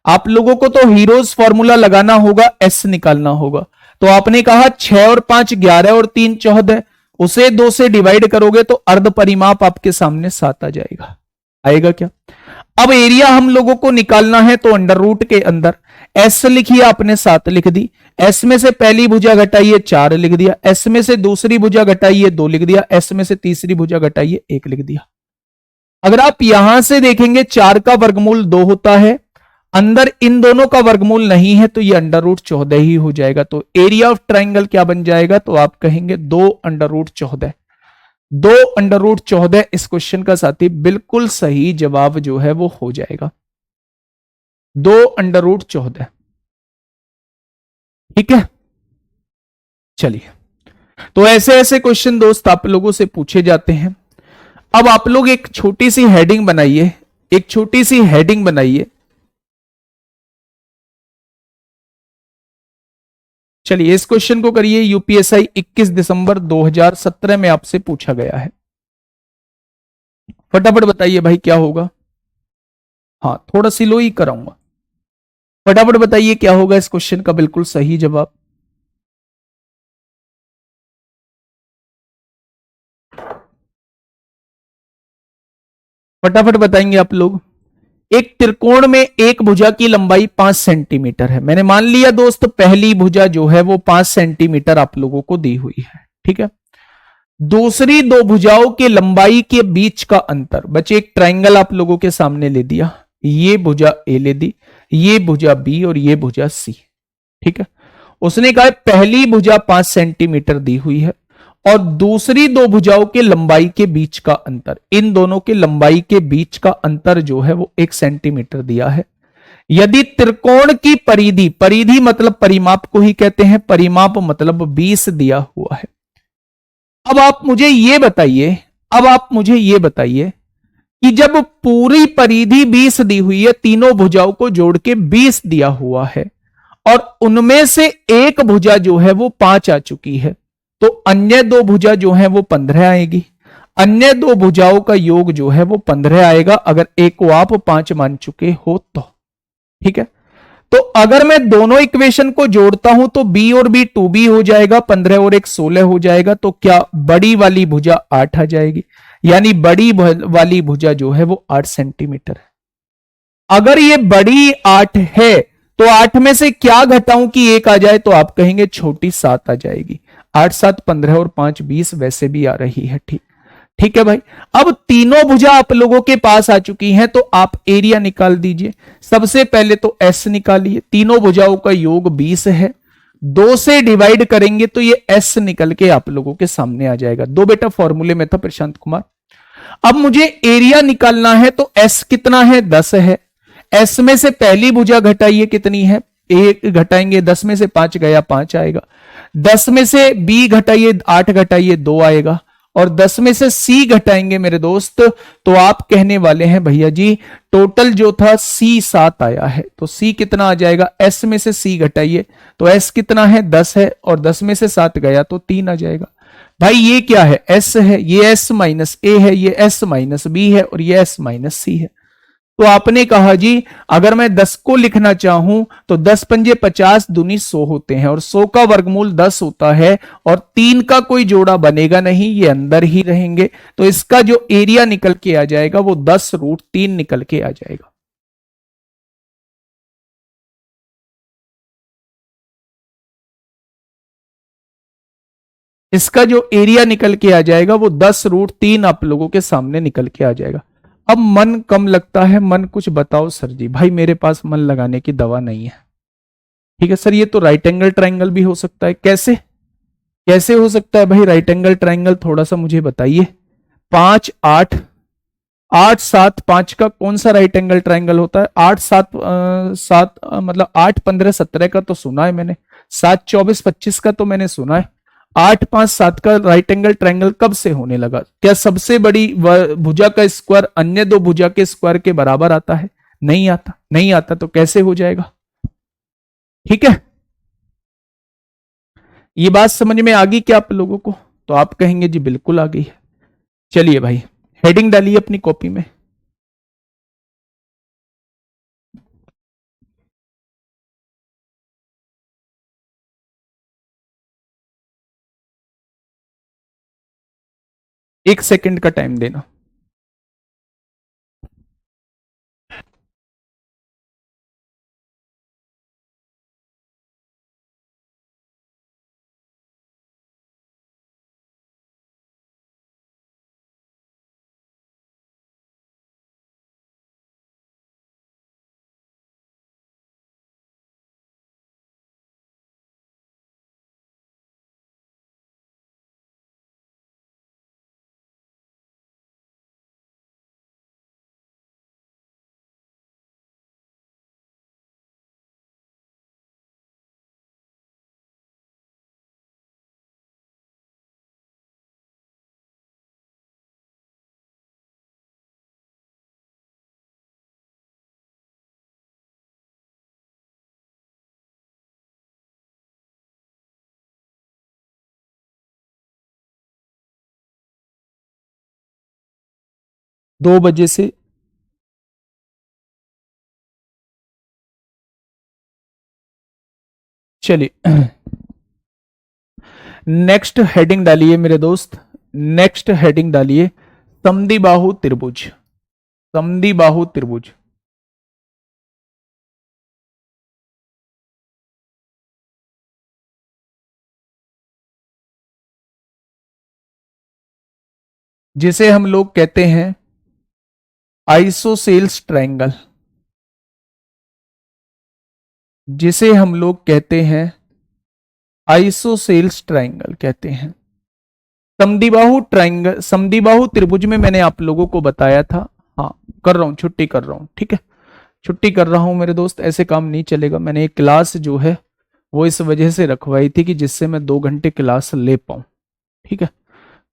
आप लोगों को तो हीरोज फॉर्मूला लगाना होगा, एस निकालना होगा। तो आपने कहा 6 और 5 11 और 3 14, उसे 2 से डिवाइड करोगे तो अर्ध परिमाप आपके सामने 7 आ जाएगा। आएगा क्या? अब एरिया हम लोगों को निकालना है, तो अंडर रूट के अंदर एस लिखिए आपने 7 लिख दी। एस में से पहली भुजा घटाइए 4 लिख दिया, एस में से दूसरी भुजा घटाइए 2 लिख दिया, एस में से तीसरी भुजा घटाइए 1 लिख दिया। अगर आप यहां से देखेंगे 4 का वर्गमूल 2 होता है, अंदर इन दोनों का वर्गमूल नहीं है, तो ये अंडर रूट 14 ही हो जाएगा। तो एरिया ऑफ ट्राइंगल क्या बन जाएगा? तो आप कहेंगे 2 अंडर रूट 14। 2 अंडर रूट 14 इस क्वेश्चन का साथी बिल्कुल सही जवाब जो है वो हो जाएगा, 2 अंडर रूट 14। ठीक है, चलिए तो ऐसे ऐसे क्वेश्चन दोस्त आप लोगों से पूछे जाते हैं। अब आप लोग एक छोटी सी हेडिंग बनाइए, एक छोटी सी हेडिंग बनाइए। चलिए इस क्वेश्चन को करिए, यूपीएसआई 21 दिसंबर 2017 में आपसे पूछा गया है। फटाफट बताइए भाई क्या होगा। हाँ थोड़ा स्लो ही कराऊंगा, फटाफट बताइए क्या होगा इस क्वेश्चन का बिल्कुल सही जवाब। फटाफट बताएंगे आप लोग। एक त्रिकोण में एक भुजा की लंबाई 5 सेंटीमीटर है। मैंने मान लिया दोस्त पहली भुजा जो है वो 5 सेंटीमीटर आप लोगों को दी हुई है। ठीक है, दूसरी दो भुजाओं के लंबाई के बीच का अंतर, बच्चे एक ट्राइंगल आप लोगों के सामने ले दिया, ये भुजा ए ले दी, ये भुजा बी और ये भुजा सी। ठीक है, उसने कहा पहली भुजा 5 सेंटीमीटर दी हुई है और दूसरी दो भुजाओं के लंबाई के बीच का अंतर, इन दोनों के लंबाई के बीच का अंतर जो है वो 1 सेंटीमीटर दिया है। यदि त्रिकोण की परिधि, परिधि मतलब परिमाप को ही कहते हैं, परिमाप मतलब 20 दिया हुआ है। अब आप मुझे ये बताइए, अब आप मुझे ये बताइए कि जब पूरी परिधि 20 दी हुई है, तीनों भुजाओं को जोड़ के 20 दिया हुआ है, और उनमें से एक भुजा जो है वो 5 आ चुकी है, तो अन्य दो भुजा जो है वो 15 आएगी। अन्य दो भुजाओं का योग जो है वो 15 आएगा, अगर एक को आप 5 मान चुके हो तो। ठीक है, तो अगर मैं दोनों इक्वेशन को जोड़ता हूं तो b और b 2b हो जाएगा, 15 और 1 16 हो जाएगा, तो क्या बड़ी वाली भुजा 8 आ जाएगी, यानी बड़ी वाली भुजा जो है वो 8 सेंटीमीटर है। अगर ये बड़ी 8 है तो 8 में से क्या घटाऊं कि 1 आ जाए, तो आप कहेंगे छोटी 7 आ जाएगी। 8 7 15 और 5 20 वैसे भी आ रही है। ठीक, ठीक है भाई। अब तीनों भुजा आप लोगों के पास आ चुकी हैं, तो आप एरिया निकाल दीजिए। सबसे पहले तो एस निकालिए, तीनों भुजाओं का योग 20 है, 2 से डिवाइड करेंगे तो ये एस निकल के आप लोगों के सामने आ जाएगा। दो बेटा फॉर्मूले में था प्रशांत कुमार। अब मुझे एरिया निकालना है, तो एस कितना है, 10 है। एस में से पहली भुजा घटाइए, कितनी है, एक घटाएंगे, 10 में से 5 गया 5 आएगा। 10 में से बी घटाइए, 8 घटाइए 2 आएगा। और 10 में से सी घटाएंगे मेरे दोस्त, तो आप कहने वाले हैं भैया जी टोटल जो था सी 7 आया है, तो सी कितना आ जाएगा, एस में से सी घटाइए, तो एस कितना है 10 है, और 10 में से 7 गया तो 3 आ जाएगा। भाई ये क्या है, एस है, ये एस माइनस ए है, ये एस माइनस बी है, और ये एस माइनस सी है। तो आपने कहा जी अगर मैं 10 को लिखना चाहूं तो 10 पंजे 50 दूनी 100 होते हैं, और 100 का वर्गमूल 10 होता है, और 3 का कोई जोड़ा बनेगा नहीं, ये अंदर ही रहेंगे। तो इसका जो एरिया निकल के आ जाएगा वो 10√3 निकल के आ जाएगा। इसका जो एरिया निकल के आ जाएगा वो 10√3 आप लोगों के सामने निकल के आ जाएगा। अब मन कम लगता है, मन कुछ बताओ सर जी। भाई मेरे पास मन लगाने की दवा नहीं है। ठीक है सर, ये तो राइट एंगल ट्राइंगल भी हो सकता है, कैसे कैसे हो सकता है भाई राइट एंगल ट्राइंगल, थोड़ा सा मुझे बताइए। 5 8 8 7 5 का कौन सा राइट एंगल ट्राइंगल होता है, 8 7 7 मतलब 8 15 17 का तो सुना है मैंने, 7 24 25 का तो मैंने सुना है। 8 5 7 का राइट एंगल ट्राइंगल कब से होने लगा, क्या सबसे बड़ी भुजा का स्क्वायर अन्य दो भुजा के स्क्वायर के बराबर आता है, नहीं आता, नहीं आता, तो कैसे हो जाएगा। ठीक है, ये बात समझ में आ गई क्या आप लोगों को, तो आप कहेंगे जी बिल्कुल आ गई है। चलिए भाई हेडिंग डालिए अपनी कॉपी में। एक सेकंड का टाइम देना। दो बजे से चलिए नेक्स्ट हेडिंग डालिए मेरे दोस्त, नेक्स्ट हेडिंग डालिए समद्विबाहु त्रिभुज, समद्विबाहु त्रिभुज। जिसे हम लोग कहते हैं आइसोसेल्स ट्रायंगल, जिसे हम लोग कहते हैं आइसोसेल्स ट्रायंगल कहते हैं। समद्विबाहु ट्रायंगल, समद्विबाहु त्रिभुज में मैंने आप लोगों को बताया था। हाँ कर रहा हूं, छुट्टी कर रहा हूं, ठीक है छुट्टी कर रहा हूं मेरे दोस्त, ऐसे काम नहीं चलेगा। मैंने एक क्लास जो है वो इस वजह से रखवाई थी कि जिससे मैं 2 घंटे क्लास ले पाऊं, ठीक है।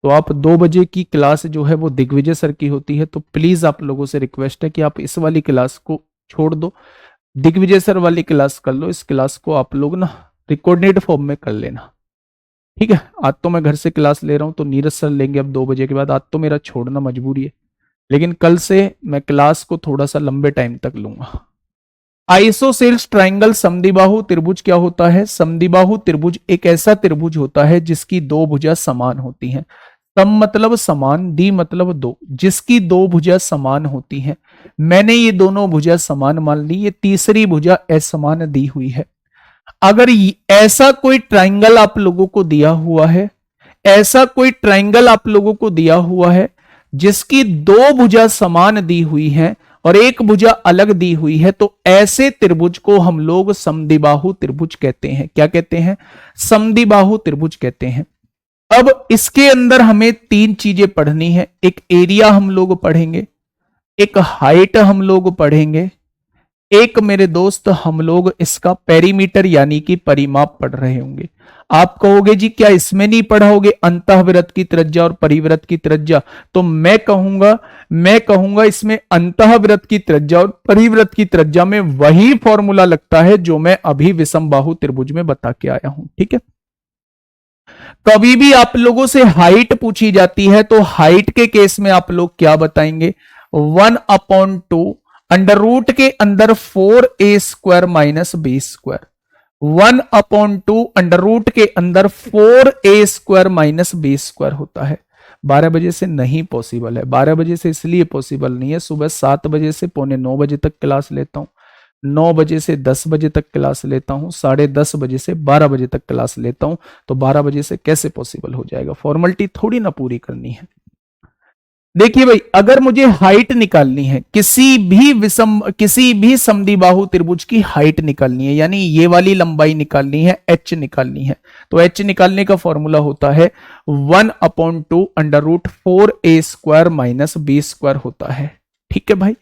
तो आप 2 बजे की क्लास जो है वो दिग्विजय सर की होती है, तो प्लीज आप लोगों से रिक्वेस्ट है कि आप इस वाली क्लास को छोड़ दो, दिग्विजय सर वाली क्लास कर लो। इस क्लास को आप लोग ना रिकॉर्डेड फॉर्म में कर लेना, ठीक है। आज तो मैं घर से क्लास ले रहा हूं, तो नीरज सर लेंगे अब 2 बजे के बाद। आज तो मेरा छोड़ना मजबूरी है, लेकिन कल से मैं क्लास को थोड़ा सा लंबे टाइम तक लूंगा। आइसोसेल्स ट्राइंगल समद्विबाहु त्रिभुज क्या होता है? समद्विबाहु त्रिभुज एक ऐसा त्रिभुज होता है जिसकी दो भुजा समान होती हैं। सम मतलब समान, दी मतलब दो, जिसकी दो भुजा समान होती हैं। मैंने ये दोनों भुजा समान मान ली, ये तीसरी भुजा असमान दी हुई है। अगर ऐसा कोई ट्राइंगल आप लोगों को दिया हुआ है, ऐसा कोई ट्राइंगल आप लोगों को दिया हुआ है जिसकी दो भुजा समान दी हुई है और एक भुजा अलग दी हुई है, तो ऐसे त्रिभुज को हम लोग समद्विबाहु त्रिभुज कहते हैं। क्या कहते हैं? समद्विबाहु त्रिभुज कहते हैं। अब इसके अंदर हमें तीन चीजें पढ़नी है। एक एरिया हम लोग पढ़ेंगे, एक हाइट हम लोग पढ़ेंगे, एक मेरे दोस्त हम लोग इसका पेरीमीटर यानी कि परिमाप पढ़ रहे होंगे। आप कहोगे जी क्या इसमें नहीं पढ़ाओगे अंतःवृत्त की त्रिज्या और परिवृत्त की त्रिज्या? तो मैं कहूंगा इसमें अंतःवृत्त की त्रिज्या और परिवृत्त की त्रिज्या में वही फॉर्मूला लगता है जो मैं अभी विषमबाहु त्रिभुज में बता के आया हूं, ठीक है। कभी भी आप लोगों से हाइट पूछी जाती है तो हाइट के केस में आप लोग क्या बताएंगे? 1/2 अंडर रूट के अंदर 4a² minus b²। 1/2 under root के अंदर 4a² माइनस b² होता है। 12 बजे से नहीं पॉसिबल है। 12 बजे से इसलिए पॉसिबल नहीं है, सुबह 7 बजे से 8:45 बजे तक क्लास लेता हूं, 9 बजे से 10 बजे तक क्लास लेता हूं, 10:30 बजे से 12 बजे तक क्लास लेता हूं। तो 12 बजे से कैसे पॉसिबल हो जाएगा? फॉर्मेलिटी थोड़ी ना पूरी करनी है। देखिए भाई, अगर मुझे हाइट निकालनी है, किसी भी समद्विबाहु त्रिभुज की हाइट निकालनी है, यानी ये वाली लंबाई निकालनी है, h निकालनी है, तो h निकालने का फॉर्मूला होता है 1/2 under root 4a² minus b² होता है, ठीक है भाई।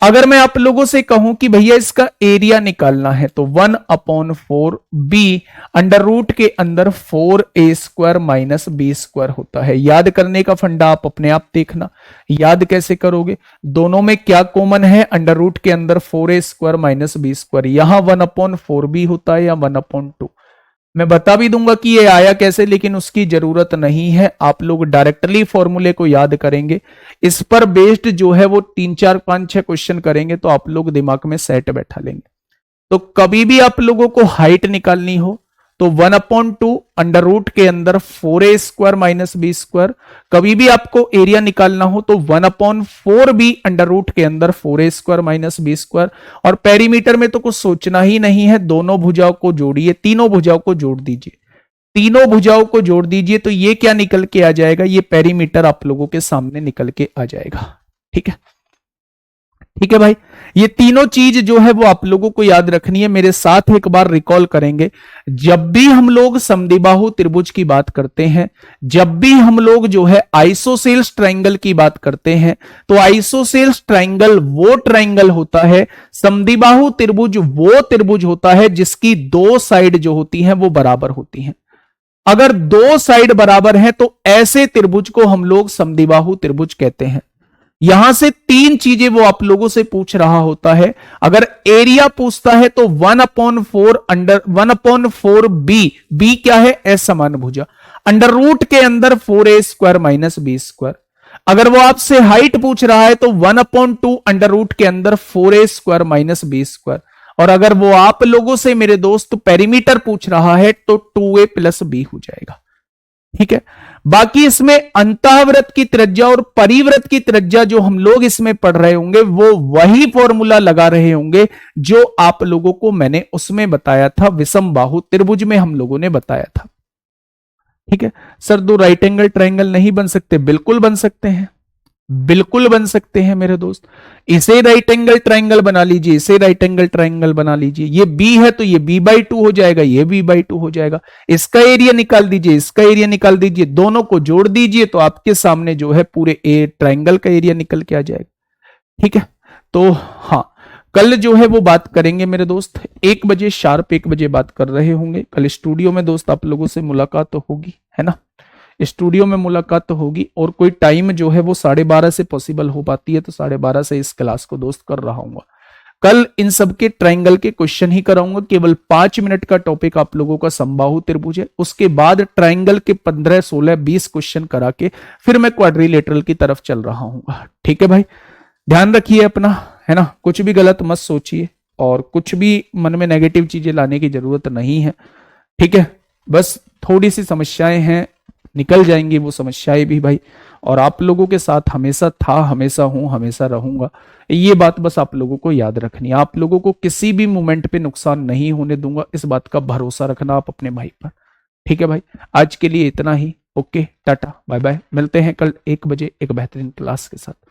अगर मैं आप लोगों से कहूं कि भैया इसका एरिया निकालना है, तो 1/4 b अंडर रूट के अंदर 4a² माइनस b² होता है। याद करने का फंडा आप अपने आप देखना, याद कैसे करोगे? दोनों में क्या कॉमन है? अंडर रूट के अंदर 4a² माइनस b²। यहां 1/4 b होता है या 1/2। मैं बता भी दूंगा कि ये आया कैसे, लेकिन उसकी जरूरत नहीं है। आप लोग डायरेक्टली फॉर्मूले को याद करेंगे। इस पर बेस्ड जो है वो 3 4 5 6 क्वेश्चन करेंगे तो आप लोग दिमाग में सेट बैठा लेंगे। तो कभी भी आप लोगों को हाइट निकालनी हो तो 1/2 अंडर रूट के अंदर 4a² माइनस b²। कभी भी आपको एरिया निकालना हो तो 1/4 b अंडर रूट के अंदर 4a² माइनस b²। और पेरीमीटर में तो कुछ सोचना ही नहीं है, दोनों भुजाओं को जोड़िए, तीनों भुजाओं को जोड़ दीजिए, तीनों भुजाओं को जोड़ दीजिए, तो ये क्या निकल के आ जाएगा? ये पेरीमीटर आप लोगों के सामने निकल के आ जाएगा, ठीक है। ठीक है भाई, ये तीनों चीज जो है वो आप लोगों को याद रखनी है। मेरे साथ एक बार रिकॉल करेंगे। जब भी हम लोग समद्विबाहु त्रिभुज की बात करते हैं, जब भी हम लोग जो है आइसोसेल्स ट्राइंगल की बात करते हैं, तो आइसोसेल्स ट्राइंगल वो ट्राइंगल होता है, समद्विबाहु त्रिभुज वो त्रिभुज होता है जिसकी दो साइड जो होती हैं वो बराबर होती हैं। अगर दो साइड बराबर है तो ऐसे त्रिभुज को हम लोग समद्विबाहु त्रिभुज कहते हैं। यहां से तीन चीजें वो आप लोगों से पूछ रहा होता है। अगर एरिया पूछता है तो 1/4 बी क्या है? असमान भुजा, अंडर रूट के अंदर 4a² माइनस b²। अगर वो आपसे हाइट पूछ रहा है तो 1/2 अंडर रूट के अंदर 4a² माइनस b²। और अगर वो आप लोगों से मेरे दोस्त पेरीमीटर पूछ रहा है तो 2a प्लस b हो जाएगा, ठीक है। बाकी इसमें अंतःवृत्त की त्रिज्या और परिवृत्त की त्रिज्या जो हम लोग इसमें पढ़ रहे होंगे वो वही फॉर्मूला लगा रहे होंगे जो आप लोगों को मैंने उसमें बताया था, विषमबाहु त्रिभुज में हम लोगों ने बताया था, ठीक है। सर दो राइट एंगल ट्राइंगल नहीं बन सकते? बिल्कुल बन सकते हैं, बिल्कुल बन सकते हैं मेरे दोस्त। इसे राइट एंगल ट्राइंगल बना लीजिए, इसे राइट एंगल ट्राइंगल बना लीजिए। ये b है तो ये b/2 हो जाएगा, ये b/2 हो जाएगा। इसका एरिया निकाल दीजिए, इसका एरिया निकाल दीजिए, दोनों को जोड़ दीजिए तो आपके सामने जो है पूरे ए ट्राइंगल का एरिया निकल के आ जाएगा, ठीक है। तो हाँ, कल जो है वो बात करेंगे मेरे दोस्त, 1 बजे शार्प 1 बजे बात कर रहे होंगे। कल स्टूडियो में दोस्त आप लोगों से मुलाकात तो होगी, है ना। स्टूडियो में मुलाकात तो होगी, और कोई टाइम जो है वो 12:30 से पॉसिबल हो पाती है तो 12:30 से इस क्लास को दोस्त कर रहा हूँ। कल इन सब के ट्रायंगल के क्वेश्चन ही कराऊंगा, केवल 5 मिनट का टॉपिक आप लोगों का समबाहु त्रिभुज है। उसके बाद ट्रायंगल के 15, 16, 20 क्वेश्चन करा के फिर मैं क्वाड्रिलेटरल की तरफ चल रहा हूँ। ठीक है भाई, ध्यान रखिए अपना, है ना, कुछ भी गलत मत सोचिए और कुछ भी मन में नेगेटिव चीजें लाने की जरूरत नहीं है। ठीक है, बस थोड़ी सी समस्याएं हैं, निकल जाएंगी वो समस्याएं भी भाई, और आप लोगों के साथ हमेशा था, हमेशा हूं, हमेशा रहूंगा। ये बात बस आप लोगों को याद रखनी है। आप लोगों को किसी भी मोमेंट पे नुकसान नहीं होने दूंगा, इस बात का भरोसा रखना आप अपने भाई पर। ठीक है भाई, आज के लिए इतना ही। ओके, टाटा, बाय बाय, मिलते हैं कल 1 बजे एक बेहतरीन क्लास के साथ।